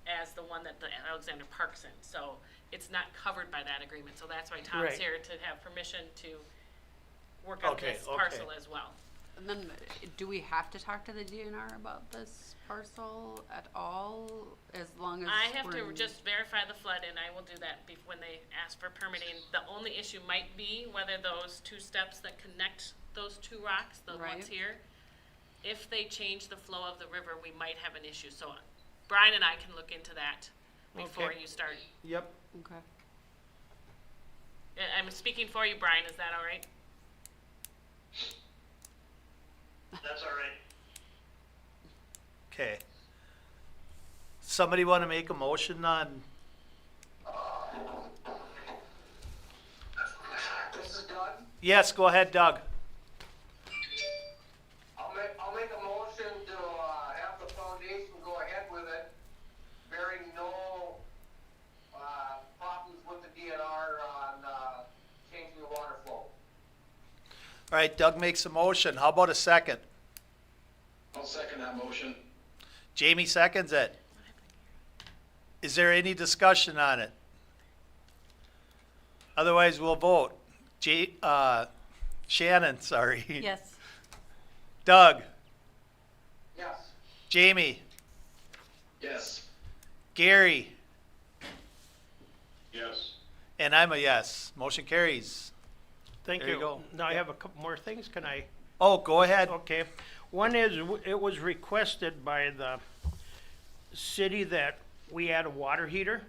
as the one that the Alexander Park's in, so it's not covered by that agreement, so that's why Tom's Right. here to have permission to work on Okay, this okay. parcel as well. And then, do we have to talk to the DNR about this parcel at all, as long as I have we're to in- just verify the flood, and I will do that when they ask for permitting. The only issue might be whether those 2 steps that connect those 2 rocks, the Right. ones here, if they change the flow of the river, we might have an issue. So Brian and I can look into that before Okay. you start. yep. Okay. I'm speaking for you, Brian, is that all right? That's all right. Okay. Somebody want to make a motion on, This is Doug. yes, go ahead, Doug. I'll make a motion to, have the foundation go ahead with it, bearing no, problems with the DNR on, changing the water flow. All right, Doug makes a motion. How about a second? I'll second that motion. Jamie seconds it. Is there any discussion on it? Otherwise, we'll vote. Shannon, sorry. Yes. Doug, Yes. Jamie, Yes. Gary, Yes. and I'm a yes. Motion carries. Thank There you go. Now I have a couple more things, can I? Oh, go ahead. Okay, one is, it was requested by the city that we add a water heater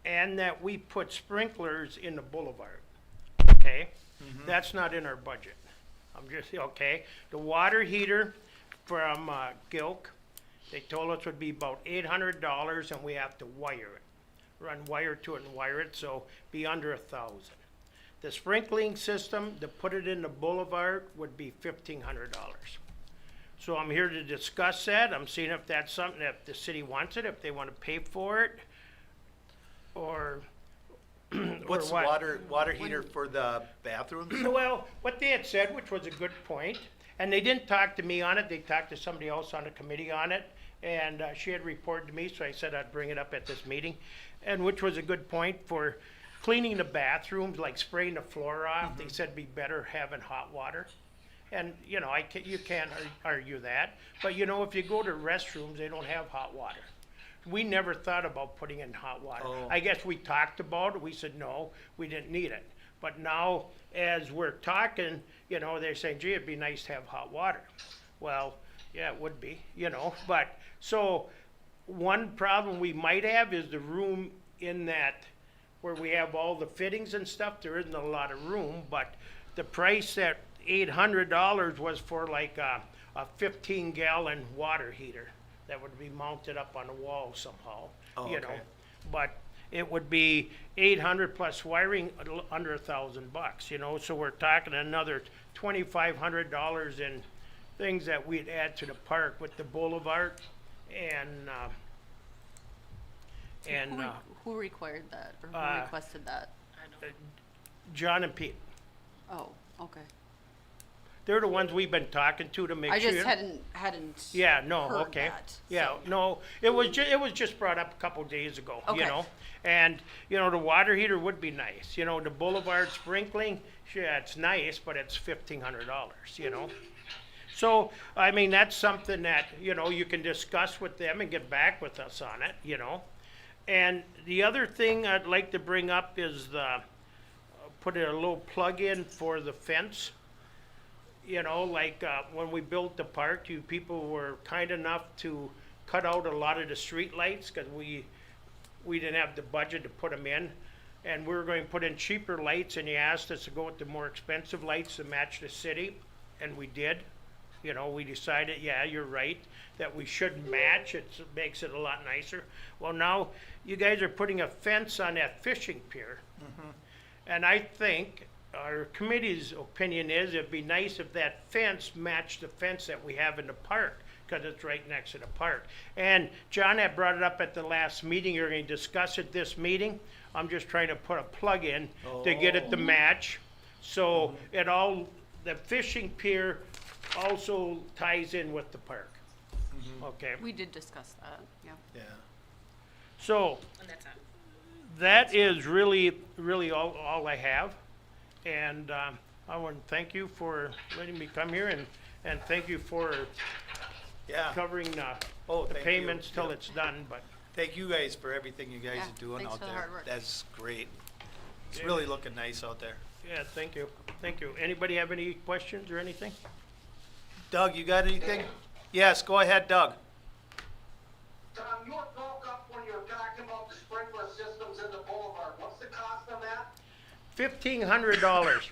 and that we put sprinklers in the boulevard, okay? That's not in our budget. I'm just, okay, the water heater from, Gilk, they told us would be about $800 and we have to wire it. Run wire to it and wire it, so be under 1,000. The sprinkling system, to put it in the boulevard, would be $1,500. So I'm here to discuss that. I'm seeing if that's something, if the city wants it, if they want to pay for it, or, What's the what? water heater for the bathrooms? Well, what they had said, which was a good point, and they didn't talk to me on it, they talked to somebody else on the committee on it, and she had reported to me, so I said I'd bring it up at this meeting, and which was a good point for cleaning the bathrooms, like spraying the floor off, they said it'd be better having hot water. And, you know, you can't argue that, but you know, if you go to restrooms, they don't have hot water. We never thought about putting in hot water. Oh. I guess we talked about it, we said, no, we didn't need it. But now, as we're talking, you know, they're saying, gee, it'd be nice to have hot water. Well, yeah, it would be, you know, but, so, one problem we might have is the room in that, where we have all the fittings and stuff, there isn't a lot of room, but the price at $800 was for like a 15-gallon water heater that would be mounted up on the wall somehow, Oh, you know. okay. But it would be 800 plus wiring, under $1,000, you know, so we're talking another $2,500 in things that we'd add to the park with the boulevard and, Who required that, or who requested that? John and Pete. Oh, okay. They're the ones we've been talking to make I sure. just hadn't Yeah, no, heard okay. that, Yeah, so. no, it was just brought up a couple days ago, you Okay. know? And, you know, the water heater would be nice, you know, the boulevard sprinkling, yeah, it's nice, but it's $1,500, you know? So, I mean, that's something that, you know, you can discuss with them and get back with us on it, you know? And the other thing I'd like to bring up is put a little plug in for the fence. You know, like when we built the park, you people were kind enough to cut out a lot of the street lights because we didn't have the budget to put them in. And we were going to put in cheaper lights, and you asked us to go with the more expensive lights to match the city, and we did. You know, we decided, yeah, you're right, that we should match. It makes it a lot nicer. Well, now you guys are putting a fence on that fishing pier. And I think our committee's opinion is it'd be nice if that fence matched the fence that we have in the park, because it's right next to the park. And John had brought it up at the last meeting. You're going to discuss it this meeting. I'm just trying to put a plug in to get it to match. So it all, the fishing pier also ties in with the park. Okay. We did discuss that, yeah. Yeah. So And that's it. that is really all I have. And I want to thank you for letting me come here, and thank you for Yeah. covering the Thank you. payments till Yeah. it's done, but Thank you guys for everything you guys Yeah, are doing thanks out for the there. hard work. That's great. It's Yeah. really looking nice out there. yeah, thank you. Anybody have any questions or anything? Doug, you got anything? Yes, go ahead, Doug. Tom, you were broke up when you were talking about the sprinkler systems in the boulevard. What's the cost on that? $1,500.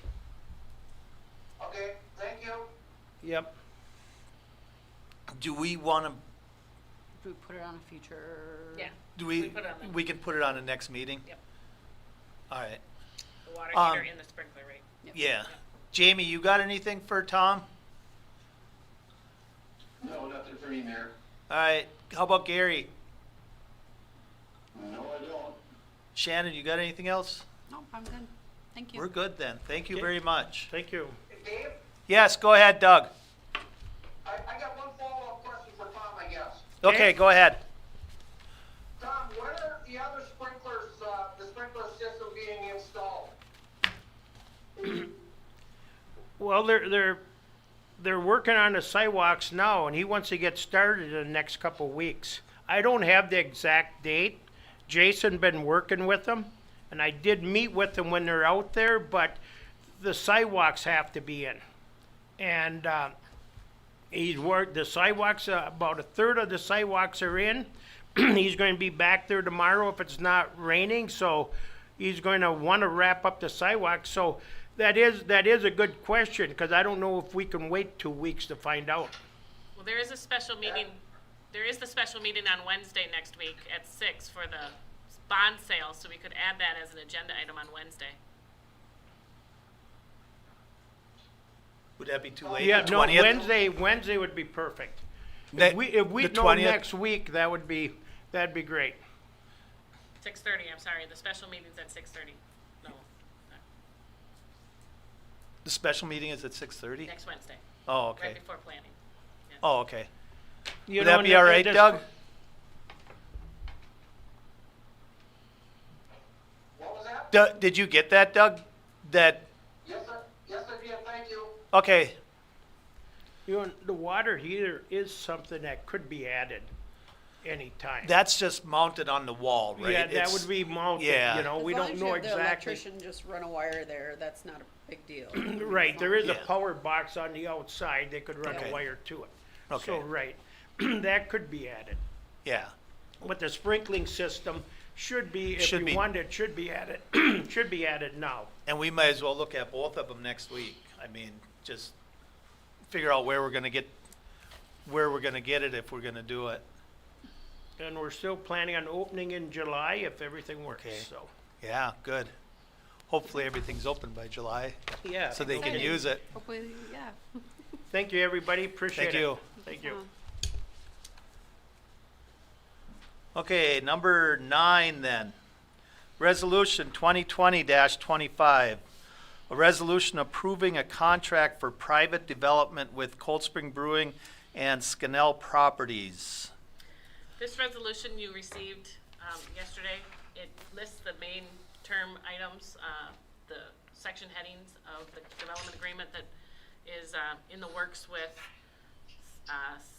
Okay, thank you. Yep. Do we want to, Do we put it on a future? Yeah, do We we, put it on the- we can put it on the next meeting? Yep. All right. the water Um, heater in the sprinkler rate. Yeah. Jamie, you got anything for Tom? No, nothing for me, Mayor. All right. How about Gary? No, I don't. Shannon, you got anything else? No, I'm good. Thank you. We're good then. Thank you Okay. very much. Thank you. Hey, Dave, Yes, go ahead, Doug. I got one follow-up question for Tom, I guess. Okay, go ahead. Tom, when are the other sprinklers, the sprinkler system being installed? Well, they're working on the sidewalks now, and he wants to get started in the next couple weeks. I don't have the exact date. Jason been working with them, and I did meet with them when they're out there, but the sidewalks have to be in. And he's worked the sidewalks, about a third of the sidewalks are in. He's going to be back there tomorrow if it's not raining, so he's going to want to wrap up the sidewalks. So that is a good question, because I don't know if we can wait 2 weeks to find out. Well, there is a special meeting, there is the special meeting on Wednesday next week at 6 for the bond sale, so we could add that as an agenda item on Wednesday. Would that be too late? Yeah, The no, 20th? Wednesday would be perfect. Ne- If we the know 20th? next week, that'd be great. 6:30, I'm sorry, the special meeting's at 6:30. No, The special meeting is at 6:30? next Wednesday, Oh, right okay. before planning. Oh, okay. You Would know, that be and all right, this- Doug? What was that? Did you get that, Doug? That, Yes, sir. Yes, I did. Thank you. okay, You know, the water heater is something that could be added anytime. that's just mounted on the wall, right? Yeah, that It's- would be mounted, yeah. you know, we don't know As long as you have the exactly. electrician just run a wire there, that's not a big deal. Right, there is a Yeah. power box on the outside, they could run Okay. a wire to it. Okay. So, right, that could be added. Yeah, But the sprinkling system should be, if Should you be- want it, should be added, should be added now. and we might as well look at both of them next week. I mean, just figure out where we're gonna get it if we're gonna do it. And we're still planning on opening in July if everything works, Okay. so. Yeah, good. Hopefully everything's open by July, Yeah. so they can Exciting. use it. Hopefully, yeah. Thank you, everybody, appreciate it. Thank you. Thank you. Okay, number 9 then. Resolution 2020-25. A resolution approving a contract for private development with Cold Spring Brewing and Scannell Properties. This resolution you received yesterday, it lists the main term items, the section headings of the development agreement that is in the works with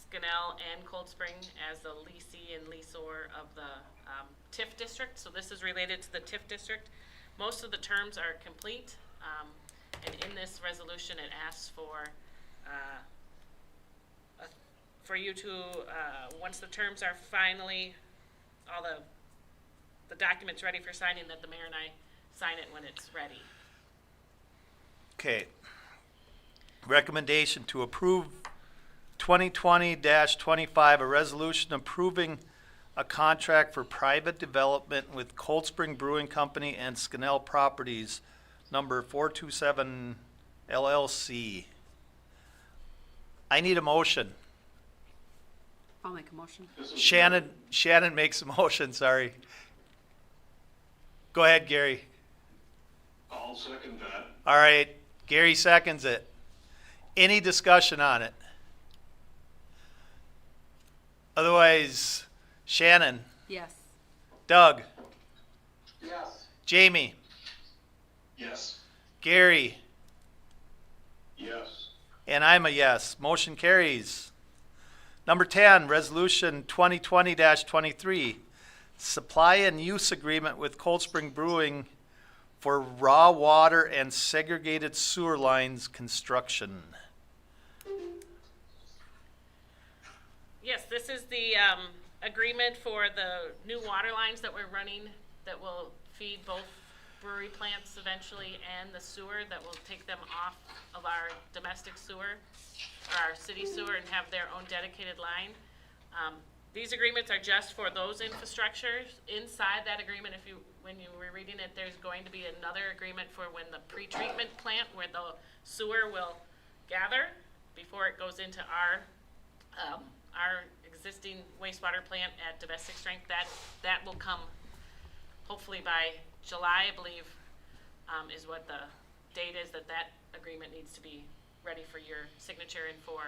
Scannell and Cold Spring as the leasee and leaseor of the TIF district. So this is related to the TIF district. Most of the terms are complete, and in this resolution, it asks for you to, once the terms are finally, all the documents ready for signing, that the mayor and I sign it when it's ready. Okay. Recommendation to approve 2020-25, a resolution approving a contract for private development with Cold Spring Brewing Company and Scannell Properties, number 427 LLC. I need a motion. I'll make a motion. Shannon makes a motion, sorry. Go ahead, Gary. I'll second that. All right, Gary seconds it. Any discussion on it? Otherwise, Shannon, Yes. Doug, Yes. Jamie, Yes. Gary, Yes. and I'm a yes. Motion carries. Number 10, Resolution 2020-23, supply and use agreement with Cold Spring Brewing for raw water and segregated sewer lines construction. Yes, this is the agreement for the new water lines that we're running that will feed both brewery plants eventually and the sewer that will take them off of our domestic sewer, or our city sewer, and have their own dedicated line. These agreements are just for those infrastructures. Inside that agreement, when you were reading it, there's going to be another agreement for when the pretreatment plant, where the sewer will gather before it goes into our existing wastewater plant at domestic strength. That will come hopefully by July, I believe, is what the date is that agreement needs to be ready for your signature and for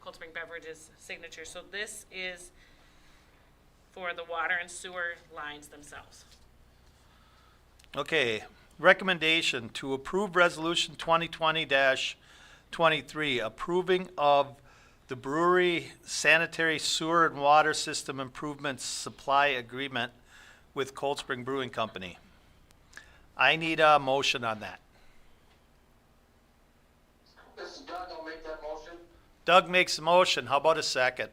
Cold Spring Beverages signature. So this is for the water and sewer lines themselves. Okay, recommendation to approve Resolution 2020-23, approving of the brewery sanitary sewer and water system improvements supply agreement with Cold Spring Brewing Company. I need a motion on that. This is Doug. I'll make that motion. Doug makes a motion. How about a second?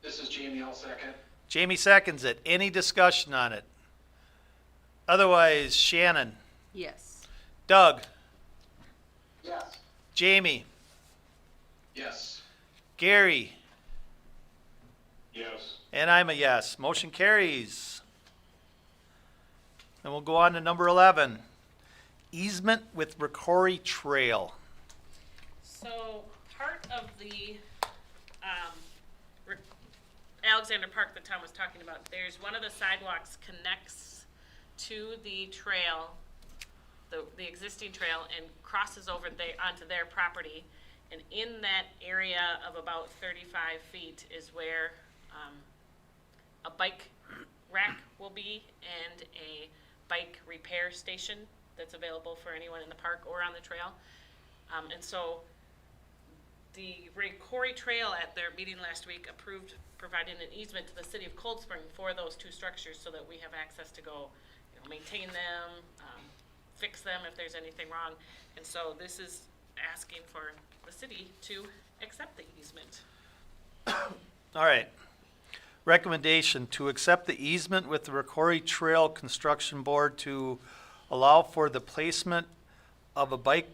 This is Jamie, I'll second. Jamie seconds it. Any discussion on it? Otherwise, Shannon, Yes. Doug, Yes. Jamie, Yes. Gary, Yes. and I'm a yes. Motion carries. And we'll go on to number 11. Easement with Ricori Trail. So part of the Alexander Park that Tom was talking about, there's one of the sidewalks connects to the trail, the existing trail, and crosses over onto their property. And in that area of about 35 feet is where a bike rack will be and a bike repair station that's available for anyone in the park or on the trail. And so the Ray Quarry Trail at their meeting last week approved providing an easement to the city of Cold Spring for those two structures so that we have access to go, maintain them, fix them if there's anything wrong. And so this is asking for the city to accept the easement. All right. Recommendation to accept the easement with the Ricori Trail Construction Board to allow for the placement of a bike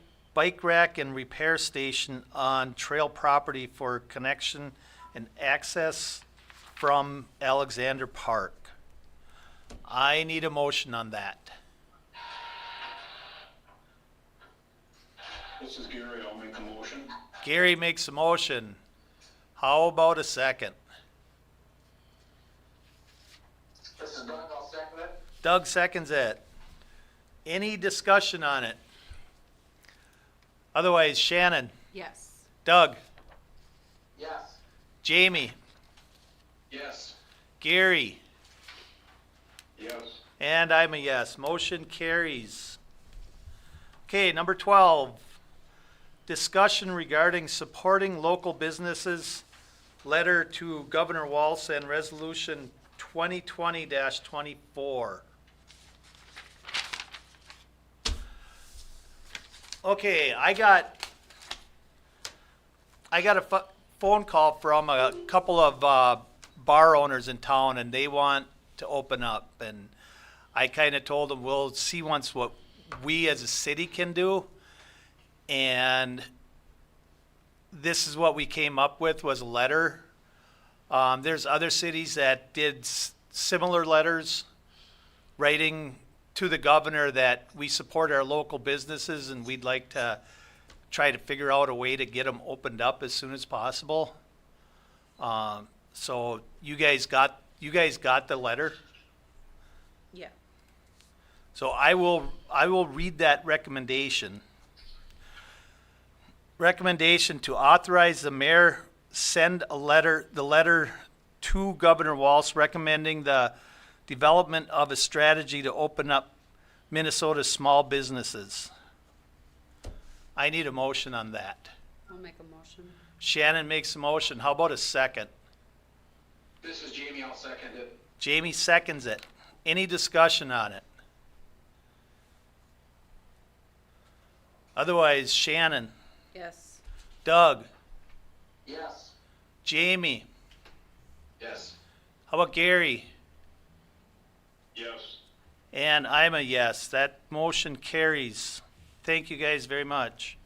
rack and repair station on trail property for connection and access from Alexander Park. I need a motion on that. This is Gary, I'll make a motion. Gary makes a motion. How about a second? This is Doug, I'll second it. Doug seconds it. Any discussion on it? Otherwise, Shannon, Yes. Doug, Yes. Jamie, Yes. Gary, Yes. and I'm a yes. Motion carries. Okay, number 12. Discussion regarding supporting local businesses. Letter to Governor Walz and Resolution 2020-24. Okay, I got a phone call from a couple of bar owners in town, and they want to open up. And I kind of told them we'll see once what we as a city can do. And this is what we came up with, was a letter. There's other cities that did similar letters writing to the governor that we support our local businesses and we'd like to try to figure out a way to get them opened up as soon as possible. So you guys got the letter? Yeah. So I will read that recommendation. Recommendation to authorize the mayor send the letter to Governor Walz recommending the development of a strategy to open up Minnesota's small businesses. I need a motion on that. I'll make a motion. Shannon makes a motion. How about a second? This is Jamie, I'll second it. Jamie seconds it. Any discussion on it? Otherwise, Shannon, Yes. Doug, Yes. Jamie, Yes. how about Gary? Yes. And I'm a yes. That motion carries. Thank you guys very much.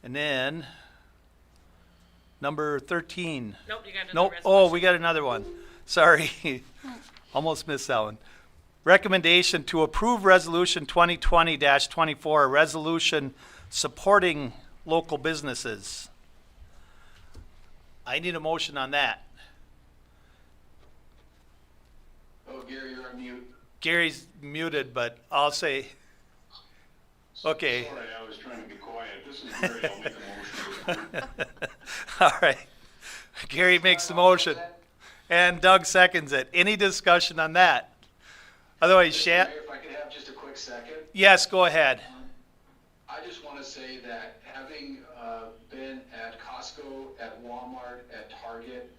And then, number 13. Nope, you got another Nope. resolution. Oh, we got another one. Sorry. Almost missed that one. Recommendation to approve Resolution 2020-24, a resolution supporting local businesses. I need a motion on that. Oh, Gary, you're on mute. Gary's muted, but I'll say, okay. Sorry, I was trying to be quiet. This is Gary, I'll make a motion. All right. Gary makes the motion and Doug seconds it. Any discussion on that? Otherwise, Mayor, if I could have just a quick second. yes, go ahead. I just want to say that having been at Costco, at Walmart, at Target,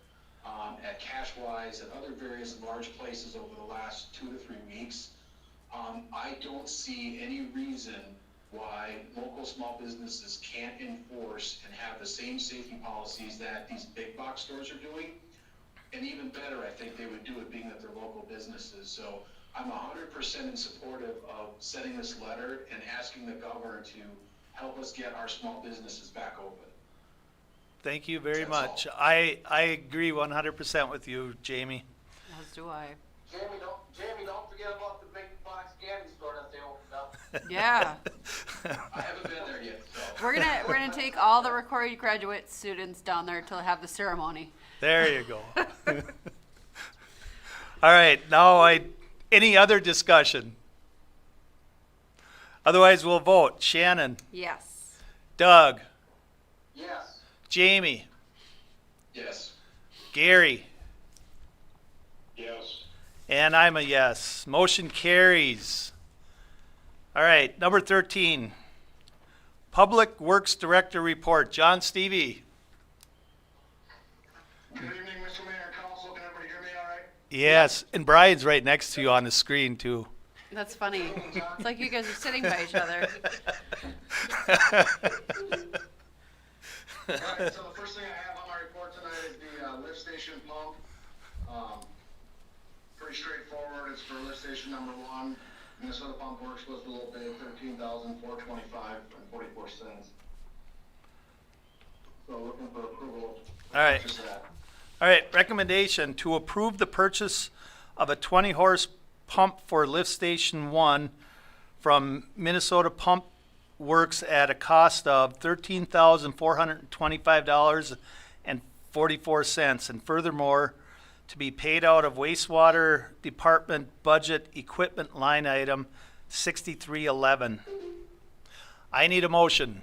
at Cashwise, and other various large places over the last 2 to 3 weeks, I don't see any reason why local small businesses can't enforce and have the same safety policies that these big box stores are doing. And even better, I think they would do it being that they're local businesses. So I'm 100% in support of sending this letter and asking the governor to help us get our small businesses back open. Thank you very That's much. all. I agree 100% with you, Jamie. As do I. Jamie, don't forget about the big box candy store that they opened up. Yeah. I haven't been there yet, so. We're gonna take all the Ricori graduate students down there to have the ceremony. There you go. All right, now any other discussion? Otherwise, we'll vote. Shannon, Yes. Doug, Yes. Jamie, Yes. Gary, Yes. And I'm a yes. Motion carries. All right, number 13. Public Works Director Report. John Stevie. Good evening, Mr. Mayor and Council. Can everybody hear me all right? Yes, and Brian's right next to you on the screen, too. That's funny. It's like you guys are sitting by each other. All right, so the first thing I have on my report tonight is the lift station pump. Pretty straightforward. It's for lift station number 1. Minnesota Pump Works was a little bit, $13,425.44. So looking for approval. All right. Just that. All right, recommendation to approve the purchase of a 20-horse pump for lift station 1 from Minnesota Pump Works at a cost of $13,425.44, and furthermore, to be paid out of wastewater department budget equipment line item 6311. I need a motion.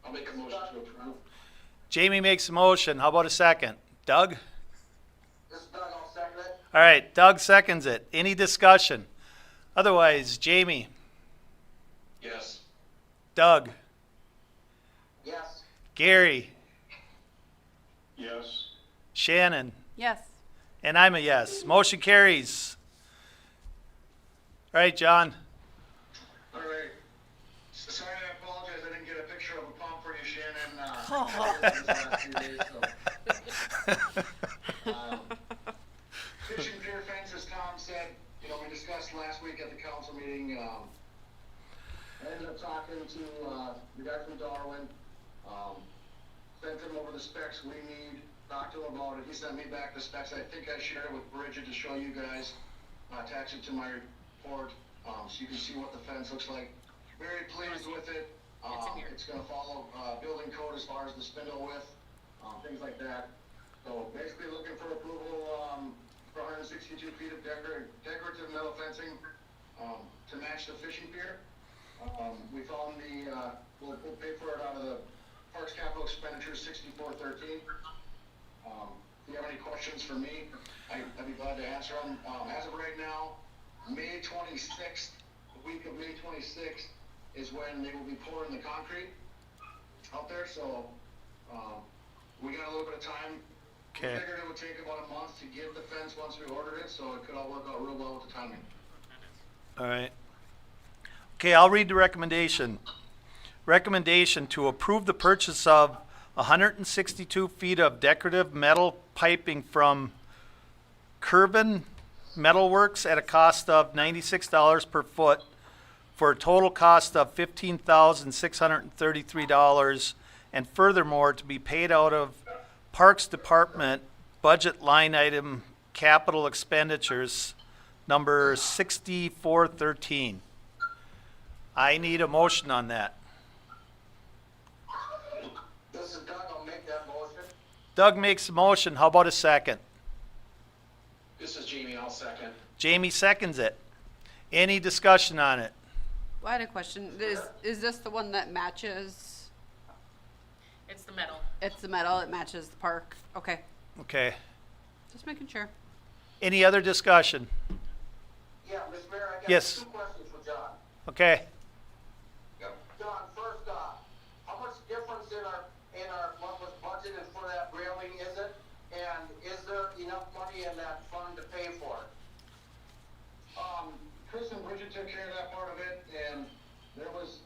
I'll make a motion to approve. Jamie makes a motion. How about a second? Doug? This is Doug, I'll second it. All right, Doug seconds it. Any discussion? Otherwise, Jamie, Yes. Doug, Yes. Gary, Yes. Shannon, Yes. and I'm a yes. Motion carries. All right, John. All right. Sorry, I apologize. I didn't get a picture of a pump for you, Shannon. Fishing pier fence, as Tom said, we discussed last week at the council meeting. I ended up talking to the guy from Darwin. Sent him over the specs we need. Talked to him about it. He sent me back the specs. I think I shared it with Bridget to show you guys. Attach it to my report so you can see what the fence looks like. Very pleased with it. It's going to follow building code as far as the spindle width, things like that. So basically looking for approval for 162 feet of decorative metal fencing to match the fishing pier. We found we'll pay for it out of the Parks Capital Expenditures 6413. If you have any questions for me, I'd be glad to answer them. As of right now, May 26th, the week of May 26th, is when they will be pouring the concrete out there. So we got a little bit of time. Okay. We figured it would take about a month to get the fence once we ordered it, so it could all work out real well with the timing. All right. Okay, I'll read the recommendation. Recommendation to approve the purchase of 162 feet of decorative metal piping from Kerbin Metalworks at a cost of $96 per foot for a total cost of $15,633, and furthermore to be paid out of Parks Department budget line item capital expenditures number 6413. I need a motion on that. This is Doug, I'll make that motion. Doug makes a motion. How about a second? This is Jamie, I'll second. Jamie seconds it. Any discussion on it? Well, I had a question. Is this the one that matches? It's the metal. It's the metal. It matches the park. Okay. Okay. Just making sure. Any other discussion? Yeah, Mr. Mayor, I got Yes. 2 questions for John. Okay. John, first, how much difference in our what was budgeted for that railing is it? And is there enough money in that fund to pay for it? Chris and Bridget took care of that part of it, and there was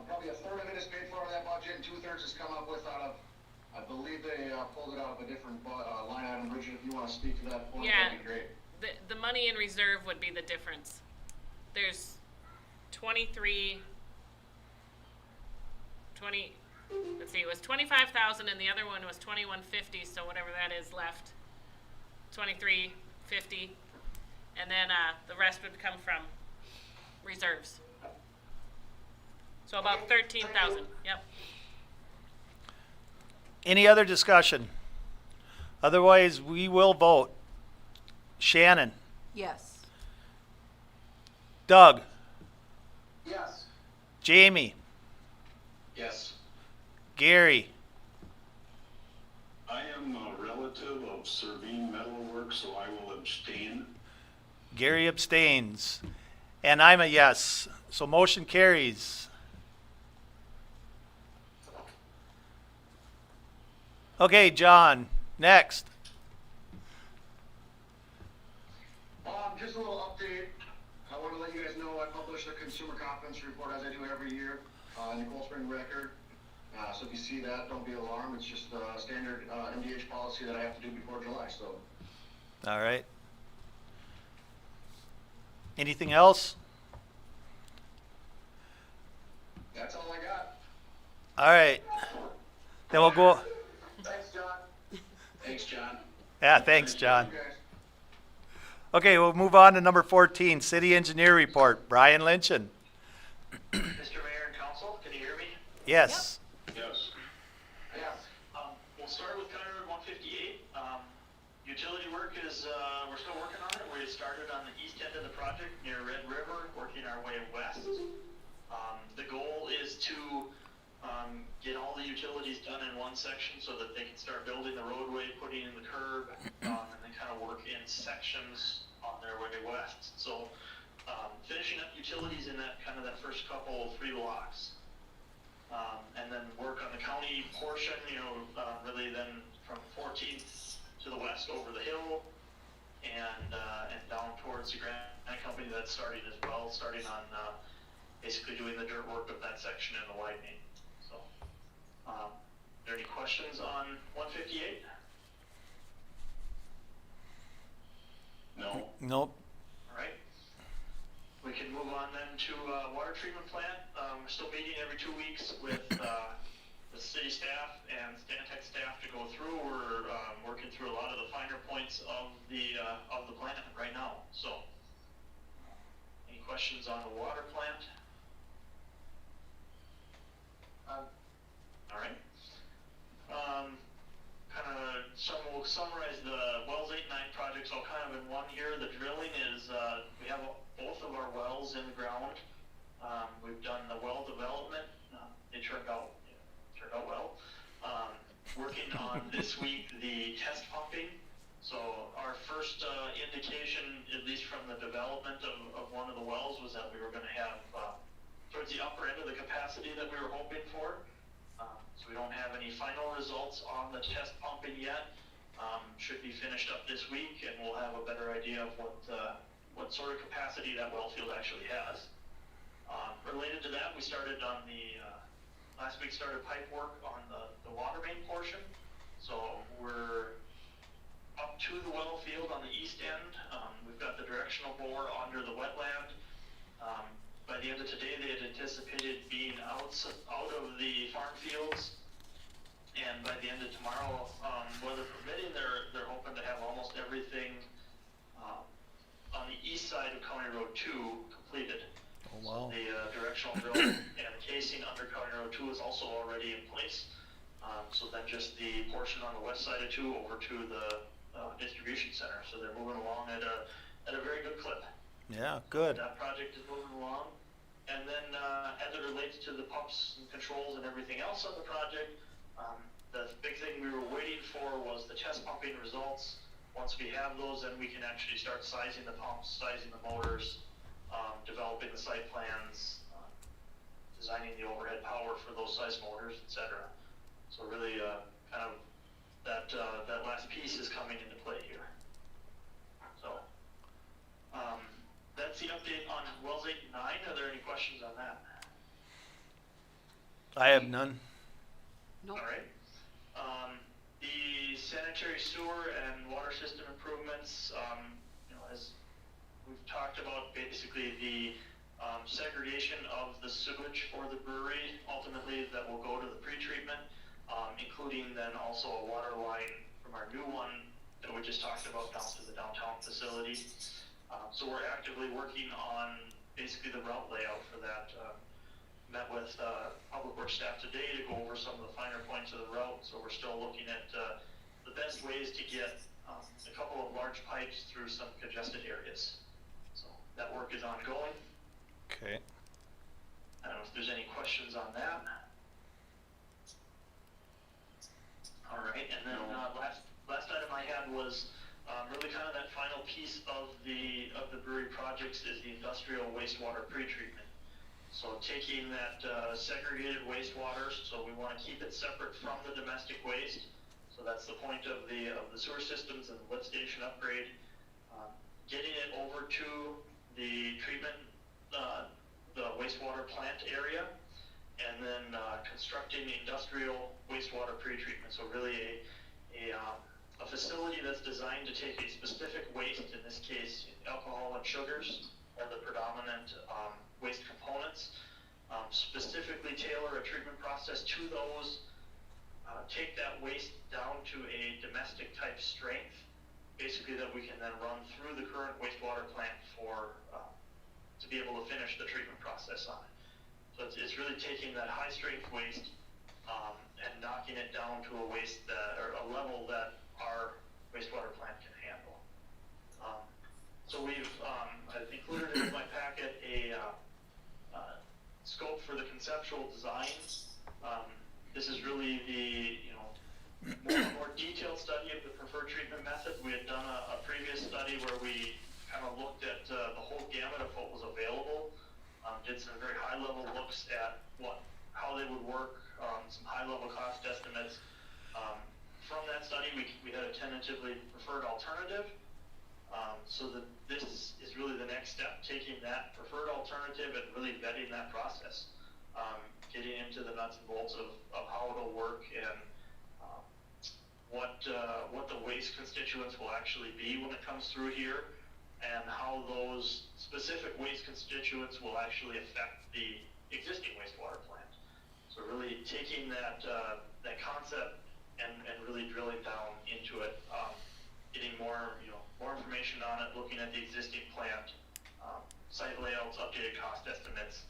probably a third of it is paid for out of that budget, and 2/3 has come up with out of, I believe they pulled it out of a different line item. Bridget, if you want to speak to that point, Yeah. that'd be great. The money in reserve would be the difference. There's 20, let's see, it was 25,000 and the other one was 2150, so whatever that is left, 2350, and then the rest would come from reserves. So about Okay, 13,000. Yep. Any other discussion? Otherwise, we will vote. Shannon, Yes. Doug, Yes. Jamie, Yes. Gary, I am a relative of Servine Metalworks, so I will abstain. Gary abstains. And I'm a yes. So motion carries. Okay, John, next. Just a little update. I want to let you guys know I publish a consumer confidence report as I do every year in the Cold Spring Record. So if you see that, don't be alarmed. It's just a standard MDH policy that I have to do before July. So. All right. Anything else? That's all I got. All right. Then we'll go. Thanks, John. Thanks, John. Yeah, thanks, John. Okay, we'll move on to number 14, City Engineer Report. Brian Lynchen. Mr. Mayor and Council, can you hear me? Yes. Yes. Yes. We'll start with County Road 158. Utility work is, we're still working on it. We started on the east end of the project near Red River, working our way west. The goal is to get all the utilities done in one section so that they can start building the roadway, putting in the curb, and then kind of work in sections on their way west. So finishing up utilities in that first couple, 3 blocks. And then work on the county portion, really then from 14th to the west over the hill and down towards the Granite Company. That's starting as well, starting on basically doing the dirt work of that section and the widening. So, are there any questions on 158? No. Nope. All right. We can move on then to water treatment plant. We're still meeting every 2 weeks with the city staff and Stantec staff to go through. We're working through a lot of the finer points of the plant right now. So, any questions on the water plant? All right. We'll summarize the wells 8 and 9 projects all kind of in one here. The drilling is, we have both of our wells in the ground. We've done the well development. It turned out well. Working on this week the test pumping. So our first indication, at least from the development of one of the wells, was that we were going to have towards the upper end of the capacity that we were hoping for. So we don't have any final results on the test pumping yet. Should be finished up this week, and we'll have a better idea of what sort of capacity that well field actually has. Related to that, we started on last week started pipe work on the water main portion. So we're up to the well field on the east end. We've got the directional bore under the wetland. By the end of today, they had anticipated being out of the farm fields. And by the end of tomorrow, weather permitting, they're hoping to have almost everything on the east side of County Road 2 completed. Oh, wow. So the directional drill and the casing under County Road 2 is also already in place. So then just the portion on the west side of 2 over to the distribution center. So they're moving along at a very good clip. Yeah, good. That project is moving along. And then as it relates to the pumps and controls and everything else on the project, the big thing we were waiting for was the test pumping results. Once we have those, then we can actually start sizing the pumps, sizing the motors, developing the site plans, designing the overhead power for those size motors, etc. So really, kind of that last piece is coming into play here. So that's the update on wells 8 and 9. Are there any questions on that? I have none. Nope. All right. The sanitary sewer and water system improvements, as we've talked about, basically the segregation of the sewage for the brewery, ultimately that will go to the pretreatment, including then also a water line from our new one that we just talked about down to the downtown facility. So we're actively working on basically the route layout for that. Met with Public Works staff today to go over some of the finer points of the route. So we're still looking at the best ways to get a couple of large pipes through some congested areas. So that work is ongoing. Okay. I don't know if there's any questions on that. All right, and then last item I had had was really kind of that final piece of the brewery projects is the industrial wastewater pretreatment. So taking that segregated wastewater, so we want to keep it separate from the domestic waste. So that's the point of the sewer systems and the lift station upgrade. Getting it over to the treatment, the wastewater plant area, and then constructing the industrial wastewater pretreatment. So really a facility that's designed to take a specific waste, in this case alcohol and sugars are the predominant waste components, specifically tailor a treatment process to those, take that waste down to a domestic type strength, basically that we can then run through the current wastewater plant for to be able to finish the treatment process on it. So it's really taking that high strength waste and knocking it down to a waste or a level that our wastewater plant can handle. So we've I've included in my packet a scope for the conceptual design. This is really the more detailed study of the preferred treatment method. We had done a previous study where we kind of looked at the whole gamut of what was available. Did some very high level looks at how they would work, some high level cost estimates. From that study, we had a tentatively preferred alternative. So that this is really the next step, taking that preferred alternative and really vetting that process, getting into the nuts and bolts of how it'll work and what the waste constituents will actually be when it comes through here, and how those specific waste constituents will actually affect the existing wastewater plant. So really taking that concept and really drilling down into it, getting more information on it, looking at the existing plant, site layouts, updated cost estimates,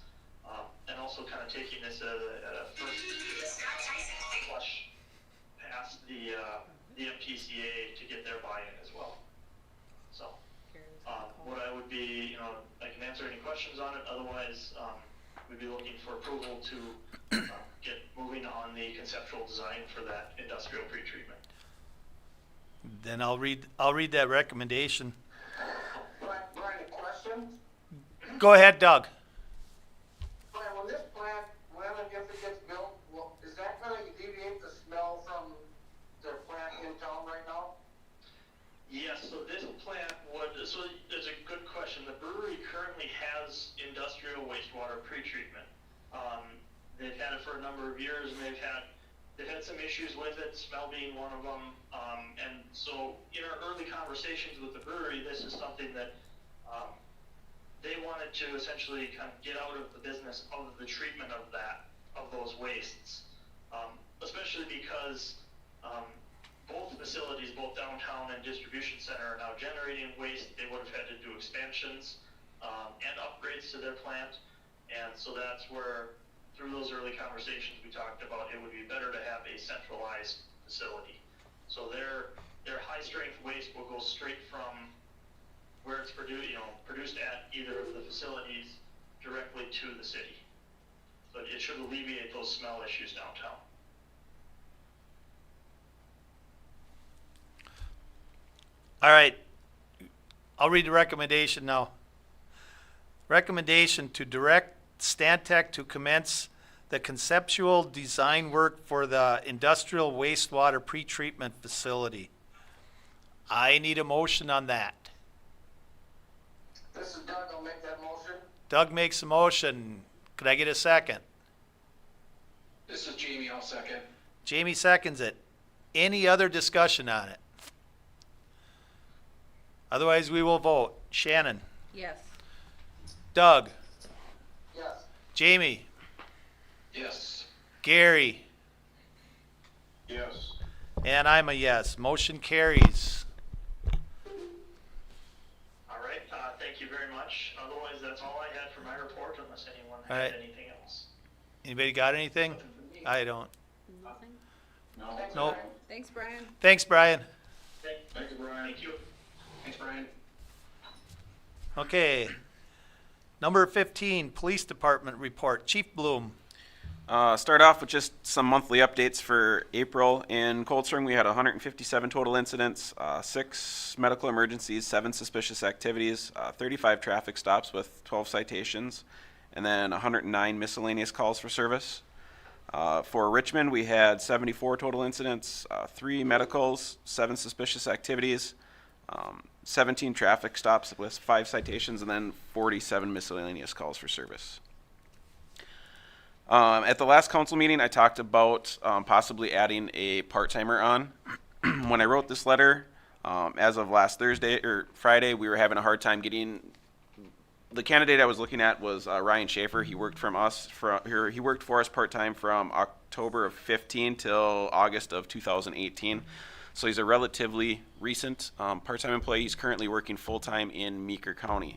and also kind of taking this at a first flush past the MTCA to get their buy-in as well. So what I would be, I can answer any questions on it. Otherwise, we'd be looking for approval to get moving on the conceptual design for that industrial pretreatment. Then I'll read that recommendation. Brian, a question? Go ahead, Doug. Brian, when this plant, when and if it gets built, is that going to alleviate the smell from their plant in town right now? Yes, so this plant would, so there's a good question. The brewery currently has industrial wastewater pretreatment. They've had it for a number of years, and they've had some issues with it, smell being one of them. And so in our early conversations with the brewery, this is something that they wanted to essentially kind of get out of the business of the treatment of those wastes, especially because both facilities, both downtown and distribution center, are now generating waste. They would have had to do expansions and upgrades to their plant, and so that's where, through those early conversations, we talked about it would be better to have a centralized facility. So their high strength waste will go straight from where it's produced at either of the facilities directly to the city. So it should alleviate those smell issues downtown. All right. I'll read the recommendation now. Recommendation to direct Stantec to commence the conceptual design work for the industrial wastewater pretreatment facility. I need a motion on that. This is Doug, I'll make that motion. Doug makes a motion. Could I get a second? This is Jamie, I'll second. Jamie seconds it. Any other discussion on it? Otherwise, we will vote. Shannon? Yes. Doug? Yes. Jamie? Yes. Gary? Yes. And I'm a yes. Motion carries. All right, thank you very much. Otherwise, that's all I had for my report, unless anyone All had right. anything else. Anybody got anything? I don't. Nothing? No. Thanks, Nope. Brian. Thanks, Brian. Thanks, Brian. Thank you, Brian. Thank you. Thanks, Brian. Okay. Number 15, Police Department report. Chief Bloom. Start off with just some monthly updates for April. In Cold Spring, we had 157 total incidents, 6 medical emergencies, 7 suspicious activities, 35 traffic stops with 12 citations, and then 109 miscellaneous calls for service. For Richmond, we had 74 total incidents, 3 medicals, 7 suspicious activities, 17 traffic stops with 5 citations, and then 47 miscellaneous calls for service. At the last council meeting, I talked about possibly adding a part-timer on. When I wrote this letter, as of last Thursday or Friday, we were having a hard time getting. The candidate I was looking at was Ryan Schaefer. He worked he worked for us part-time from October of 15 till August of 2018. So he's a relatively recent part-time employee. He's currently working full-time in Meeker County.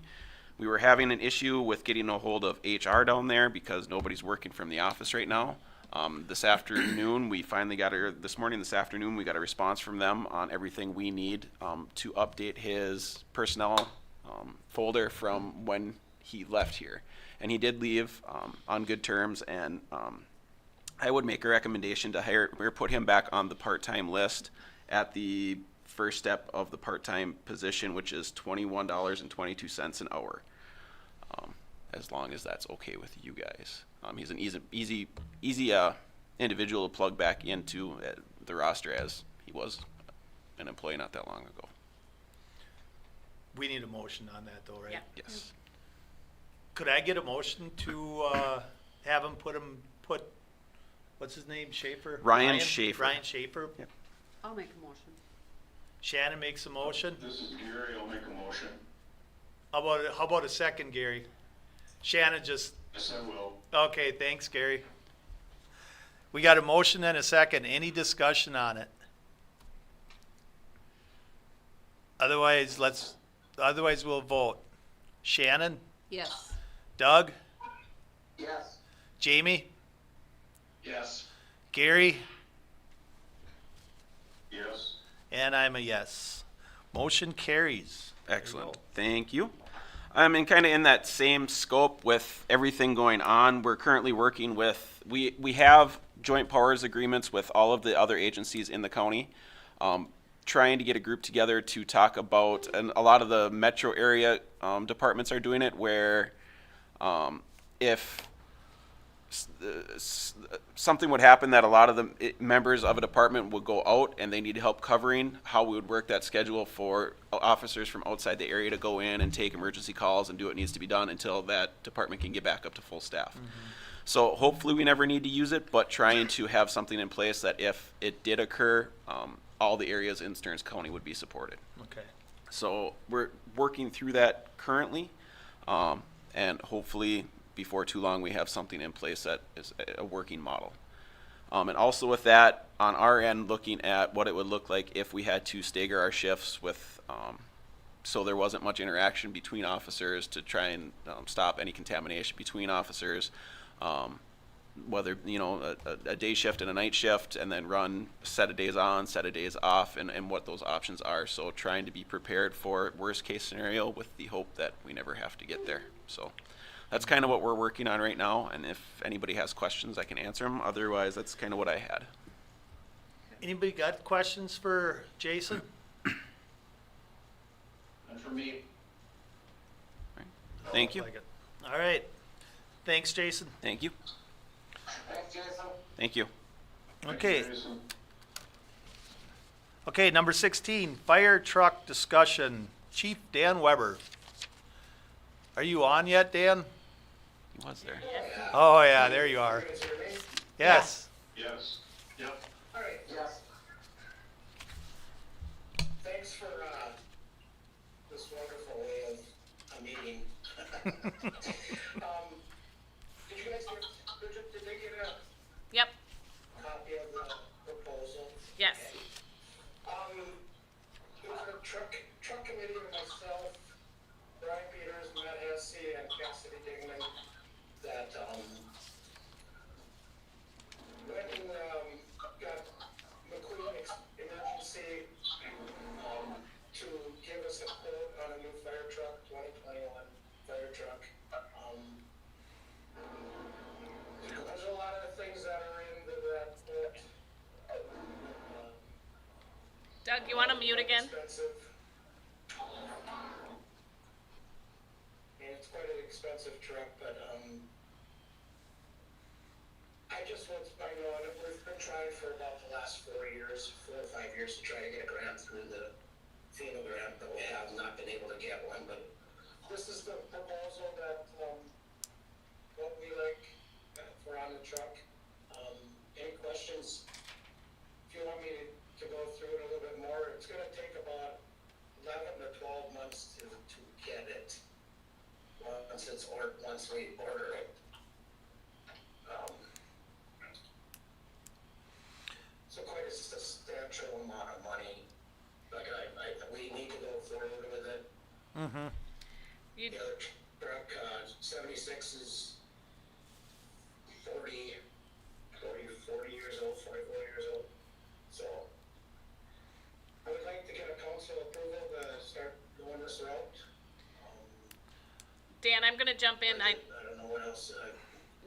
We were having an issue with getting a hold of HR down there because nobody's working from the office right now. This afternoon, we got a response from them on everything we need to update his personnel folder from when he left here. And he did leave on good terms, and I would make a recommendation to hire or put him back on the part-time list at the first step of the part-time position, which is $21.22 an hour. As long as that's okay with you guys. He's an easy individual to plug back into the roster as he was an employee not that long ago. We need a motion on that though, right? Yeah. Yes. Could I get a motion to have him put what's his name, Schaefer? Ryan Schaefer. Ryan Schaefer. Yep. I'll make a motion. Shannon makes a motion. This is Gary, I'll make a motion. How about a second, Gary? Shannon just. Yes, I will. Okay, thanks, Gary. We got a motion and a second. Any discussion on it? Otherwise, we'll vote. Shannon? Yes. Doug? Yes. Jamie? Yes. Gary? Yes. And I'm a yes. Motion carries. Excellent. Thank you. And kind of in that same scope with everything going on, we're currently working with, we have joint powers agreements with all of the other agencies in the county, trying to get a group together to talk about, and a lot of the metro area departments are doing it, where if something would happen that a lot of the members of a department would go out and they need help covering, how we would work that schedule for officers from outside the area to go in and take emergency calls and do what needs to be done until that department can get back up to full staff. Mm-hmm. So hopefully we never need to use it, but trying to have something in place that if it did occur, all the areas in Stearns County would be supported. Okay. So we're working through that currently, and hopefully before too long we have something in place that is a working model. And also with that, on our end, looking at what it would look like if we had to stagger our shifts with, so there wasn't much interaction between officers to try and stop any contamination between officers, whether, a day shift and a night shift, and then run a set of days on, set of days off, and what those options are. So trying to be prepared for worst case scenario with the hope that we never have to get there. So that's kind of what we're working on right now, and if anybody has questions, I can answer them. Otherwise, that's kind of what I had. Anybody got questions for Jason? And for me, Thank you. Like it. All right. Thanks, Jason. Thank you. Thanks, Jason. Thank you. Okay. Thanks, Jason. Okay, number 16, fire truck discussion. Chief Dan Weber. Are you on yet, Dan? He was there. Oh, yeah, there you are. Yes. Yes. Yep. All right, yes. Thanks for this wonderful way of a meeting. Did you guys did they get a Yep. copy of the proposal? Yes. It was a truck committee with myself, Brian Peters, Matt Hesse, and Cassidy Dingman that went and got McQueen Emergency to give us a quote on a new fire truck, 2021 fire truck. There's a lot of things Doug, you wanna mute again? Expensive. And it's quite an expensive truck, but, I just want, I know, we've been trying for about the last 4 or 5 years to try to get a grant through the FEMA grant, but we have not been able to get one, but this is the proposal that, what we like for on the truck. Any questions? If you want me to go through it a little bit more, it's gonna take about 11 to 12 months to get it. Once we order it. So quite a substantial amount of money. Like we need to go forward with it. Mm-hmm. You, The other truck, 76 is 40 years old, 44 years old. So I would like to get a council approval to start going this route. Dan, I'm gonna jump in, I don't know what else.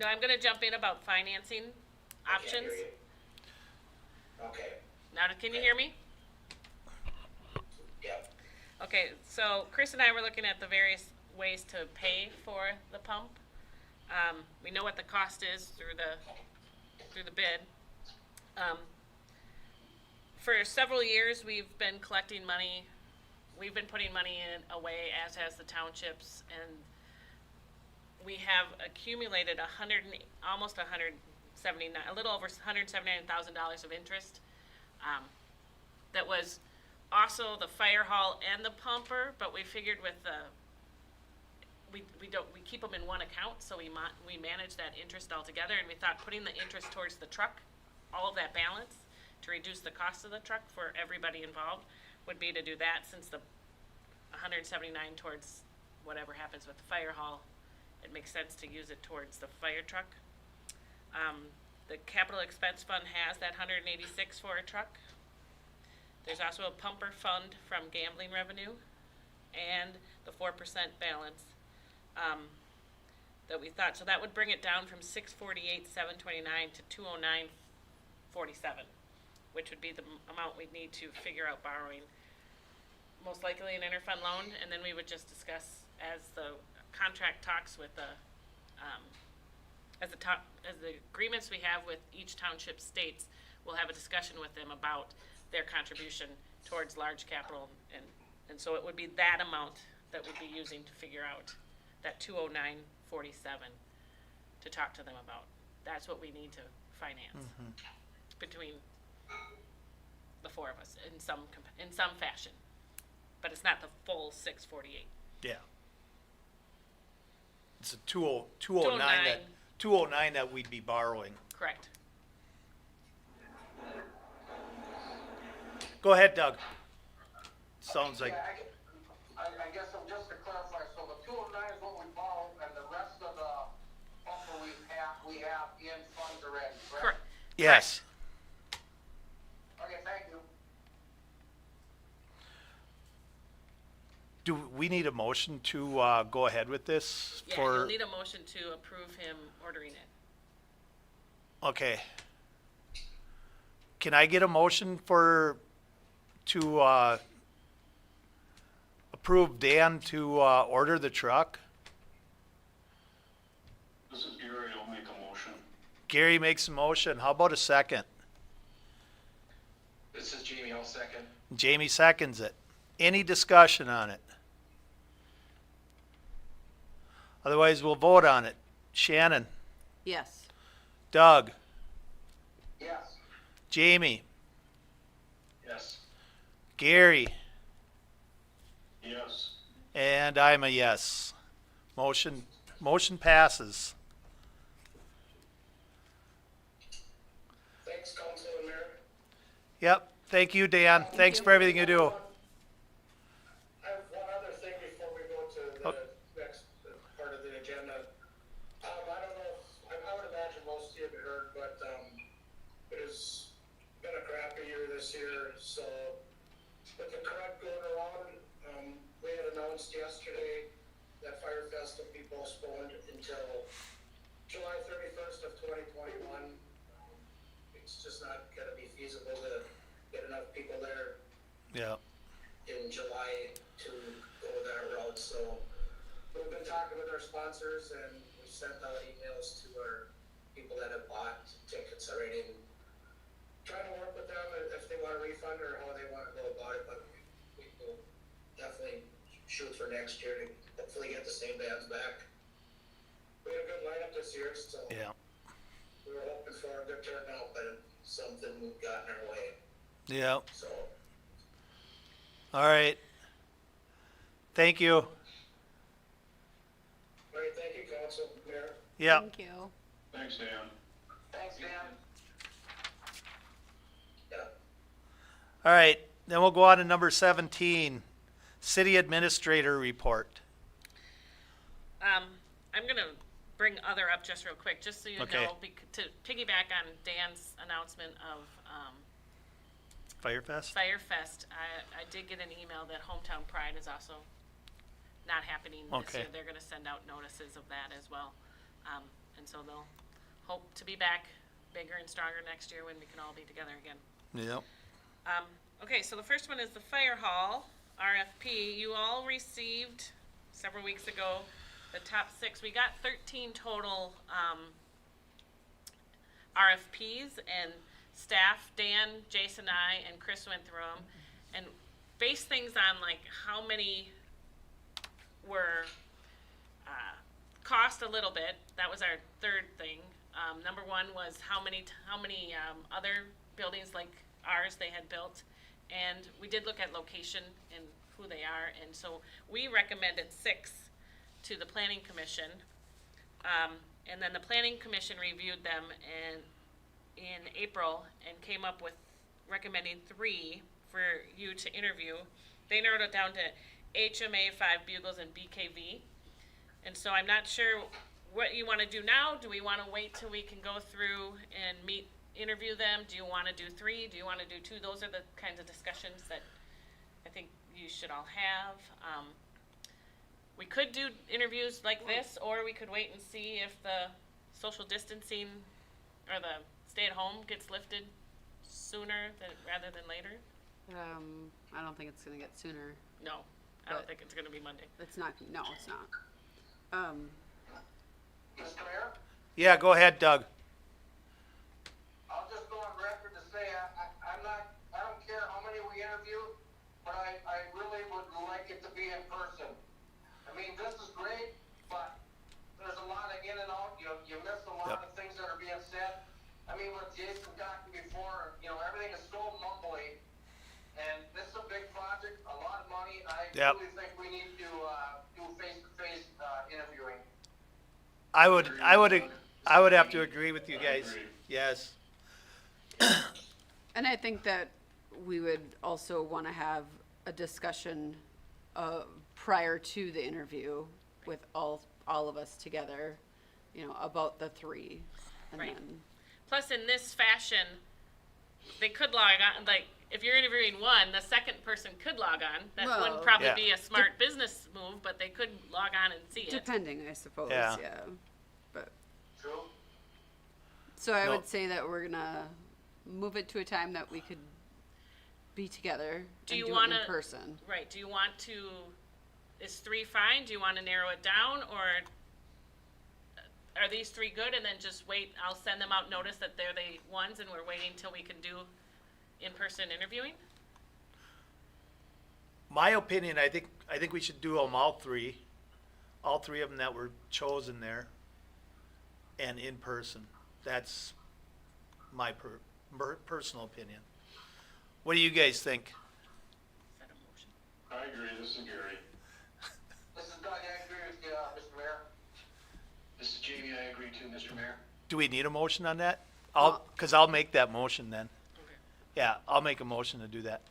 no, I'm gonna jump in about financing I can't options. hear you. Okay. Now, can you hear me? Yep. Okay, so Chris and I were looking at the various ways to pay for the pump. We know what the cost is through the bid. For several years, we've been collecting money. We've been putting money in away, as has the townships, and we have accumulated almost 179, a little over $179,000 of interest. That was also the fire hall and the pumper, but we figured with the we keep them in one account, so we manage that interest all together, and we thought putting the interest towards the truck, all of that balance, to reduce the cost of the truck for everybody involved, would be to do that, since the 179 towards whatever happens with the fire hall, it makes sense to use it towards the fire truck. The capital expense fund has that 186 for a truck. There's also a pumper fund from gambling revenue and the 4% balance that we thought. So that would bring it down from 648,729 to 209,47, which would be the amount we'd need to figure out borrowing. Most likely an interfund loan, and then we would just discuss as the contract talks with the as the agreements we have with each township states, we'll have a discussion with them about their contribution towards large capital, and so it would be that amount that we'd be using to figure out that 209,47 to talk to them about. That's what we need to finance between the four of us in some fashion, but it's not the full 648. Yeah. It's a 209 that we'd be borrowing. Correct. Go ahead, Doug. Sounds like, Yeah, I guess just to clarify, so the 209 is what we borrow, and the rest of the buffer we have in funds already, correct? Correct. yes. Okay, thank you. Do we need a motion to go ahead with this? Yeah, for? you'll need a motion to approve him ordering it. Okay. Can I get a motion to approve Dan to order the truck? This is Gary, I'll make a motion. Gary makes a motion. How about a second? This is Jamie, I'll second. Jamie seconds it. Any discussion on it? Otherwise, we'll vote on it. Shannon, Yes. Doug, Yes. Jamie, Yes. Gary, Yes. and I'm a yes. Motion passes. Thanks, Council and Mayor. Yep. Thank you, Dan. Thanks for everything you do. I have one other thing before we go to the next part of the agenda. I don't know, I would imagine most of you have heard, but it has been a crappy year this year, so with the crud going around, we had announced yesterday that Firefest will be postponed until July 31st of 2021. It's just not gonna be feasible to get enough people there Yeah. in July to go that route. So we've been talking with our sponsors, and we sent out emails to our people that have bought tickets already, and trying to work with them if they want a refund or how they want to go about it. But we will definitely shoot for next year to hopefully get the same bands back. We had a good lineup this year, so Yeah. we were hoping for a good turnout, but something got in our way. Yeah. So, All right. Thank you. all right, thank you, Council, Mayor. Yeah. Thank you. Thanks, Dan. Thanks, Dan. Yeah. All right. Then we'll go on to number 17, City Administrator Report. I'm gonna bring other up just real quick, just so you Okay. know, to piggyback on Dan's announcement of, Firefest? Firefest. I did get an email that Hometown Pride is also not happening this Okay. year. They're gonna send out notices of that as well. And so they'll hope to be back bigger and stronger next year when we can all be together again. Yep. Okay, so the first one is the Fire Hall RFP. You all received several weeks ago the top 6. We got 13 total RFPs, and staff, Dan, Jason, I, and Chris went through them and based things on like how many were cost a little bit. That was our third thing. Number 1 was how many other buildings like ours they had built, and we did look at location and who they are, and so we recommended 6 to the Planning Commission, and then the Planning Commission reviewed them in April and came up with recommending 3 for you to interview. They narrowed it down to HMA, 5 Bugles, and BKV. And so I'm not sure what you want to do now. Do we want to wait till we can go through and interview them? Do you want to do 3? Do you want to do 2? Those are the kinds of discussions that I think you should all have. We could do interviews like this, or we could wait and see if the social distancing or the stay-at-home gets lifted sooner rather than later. I don't think it's gonna get sooner. No, I don't think it's going to be Monday. It's not, no, it's not. Mr. Mayor? Yeah, go ahead, Doug. I'll just go on record to say, I don't care how many we interview, but I really would like it to be in person. I mean, this is great, but there's a lot of in and out, you miss a lot of things that are being said. I mean, with Jason talking before, everything is so mumbly, and this is a big project, a lot of money, I really think we need to, do face-to-face, interviewing. I would have to agree with you guys. Yes. And I think that we would also want to have a discussion prior to the interview with all of us together, about the 3. And Right. then, Plus, in this fashion, they could log on. Like, if you're interviewing 1, the second person could log on. That wouldn't probably be a smart business move, but they could log on and see it. depending, I suppose, Yeah. But True. so I would say that we're gonna move it to a time that we could be together Do and you do want it to? in person. Right. Do you want to? Is 3 fine? Do you want to narrow it down, or are these 3 good? And then just wait. I'll send them out notice that they're the ones, and we're waiting till we can do in-person interviewing. My opinion, I think we should do them all 3 of them that were chosen there, and in person. That's my personal opinion. What do you guys think? Is that a motion? I agree, this is Gary. This is Doug, I agree with you, Mr. Mayor. This is Jamie, I agree too, Mr. Mayor. Do we need a motion on that? Because I'll make that motion then. Yeah, I'll make a motion to do that.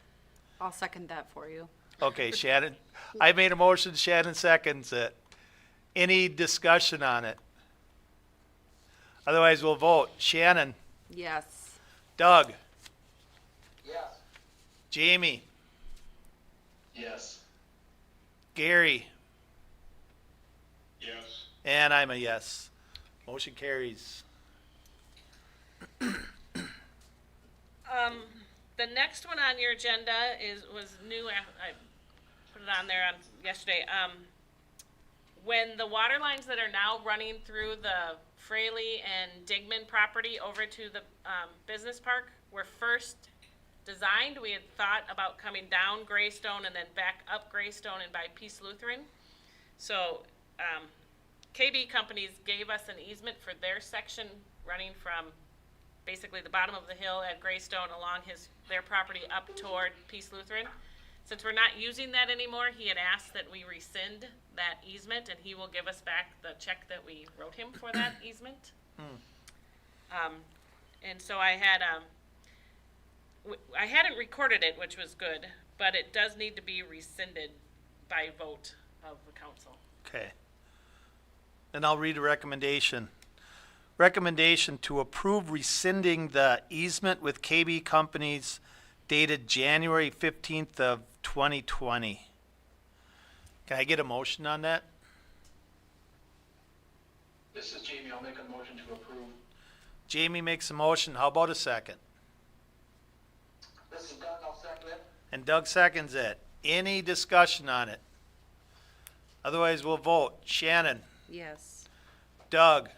I'll second that for you. Okay, Shannon, I made a motion, Shannon seconds it. Any discussion on it? Otherwise, we'll vote. Shannon, Yes. Doug, Yes. Jamie, Yes. Gary, Yes. and I'm a yes. Motion carries. The next one on your agenda was new, I put it on there on yesterday. When the water lines that are now running through the Fraley and Digman property over to the business park were first designed, we had thought about coming down Greystone and then back up Greystone and by Peace Lutheran. So KB Companies gave us an easement for their section running from basically the bottom of the hill at Greystone along their property up toward Peace Lutheran. Since we're not using that anymore, he had asked that we rescind that easement, and he will give us back the check that we wrote him for that easement. And so I hadn't recorded it, which was good, but it does need to be rescinded by vote of the council. Okay. Then I'll read a recommendation. Recommendation to approve rescinding the easement with KB Companies dated January 15th of 2020. Can I get a motion on that? This is Jamie. I'll make a motion to approve. Jamie makes a motion. How about a second? This is Doug, I'll second it. And Doug seconds it. Any discussion on it? Otherwise, we'll vote. Shannon, Yes. Doug,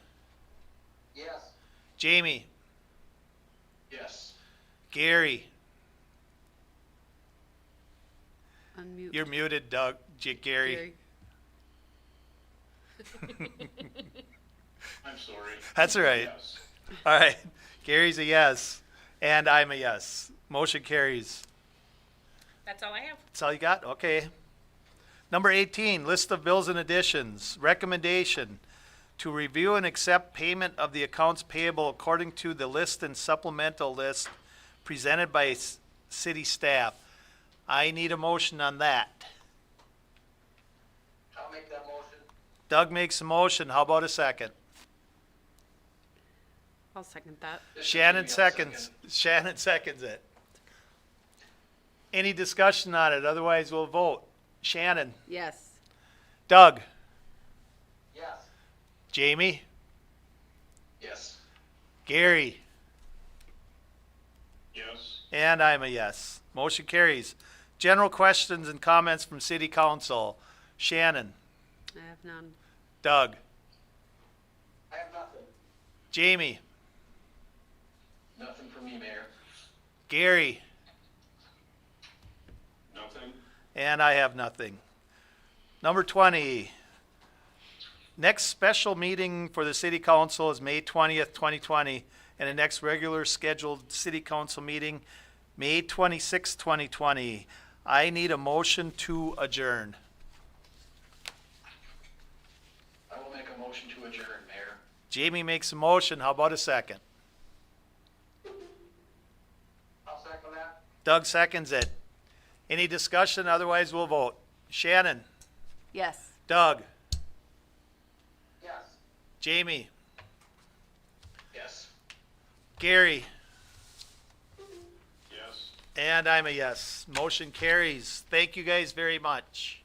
Yes. Jamie, Yes. Gary. Unmute. You're muted, Doug. Gary. I'm sorry. That's all right. Yes. All right. Gary's a yes. And I'm a yes. Motion carries. That's all I have. That's all you got? Okay. Number 18, list of bills and additions. Recommendation to review and accept payment of the accounts payable according to the list and supplemental list presented by city staff. I need a motion on that. I'll make that motion. Doug makes a motion. How about a second? I'll second that. This is Shannon Jamie. I'll seconds. Shannon seconds it. Any discussion on it? Otherwise, we'll vote. Shannon, Yes. Doug, Yes. Jamie, Yes. Gary, Yes. and I'm a yes. Motion carries. General questions and comments from City Council. Shannon, I have none. Doug, I have nothing. Jamie, Nothing for me, Mayor. Gary, Nothing. and I have nothing. Number 20. Next special meeting for the City Council is May 20th, 2020, and the next regular scheduled City Council meeting, May 26th, 2020. I need a motion to adjourn. I will make a motion to adjourn, Mayor. Jamie makes a motion. How about a second? I'll second that. Doug seconds it. Any discussion? Otherwise, we'll vote. Shannon, Yes. Doug, Yes. Jamie, Yes. Gary, Yes. and I'm a yes. Motion carries. Thank you guys very much.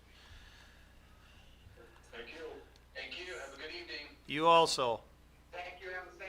Thank you. Thank you. Have a good evening. You also.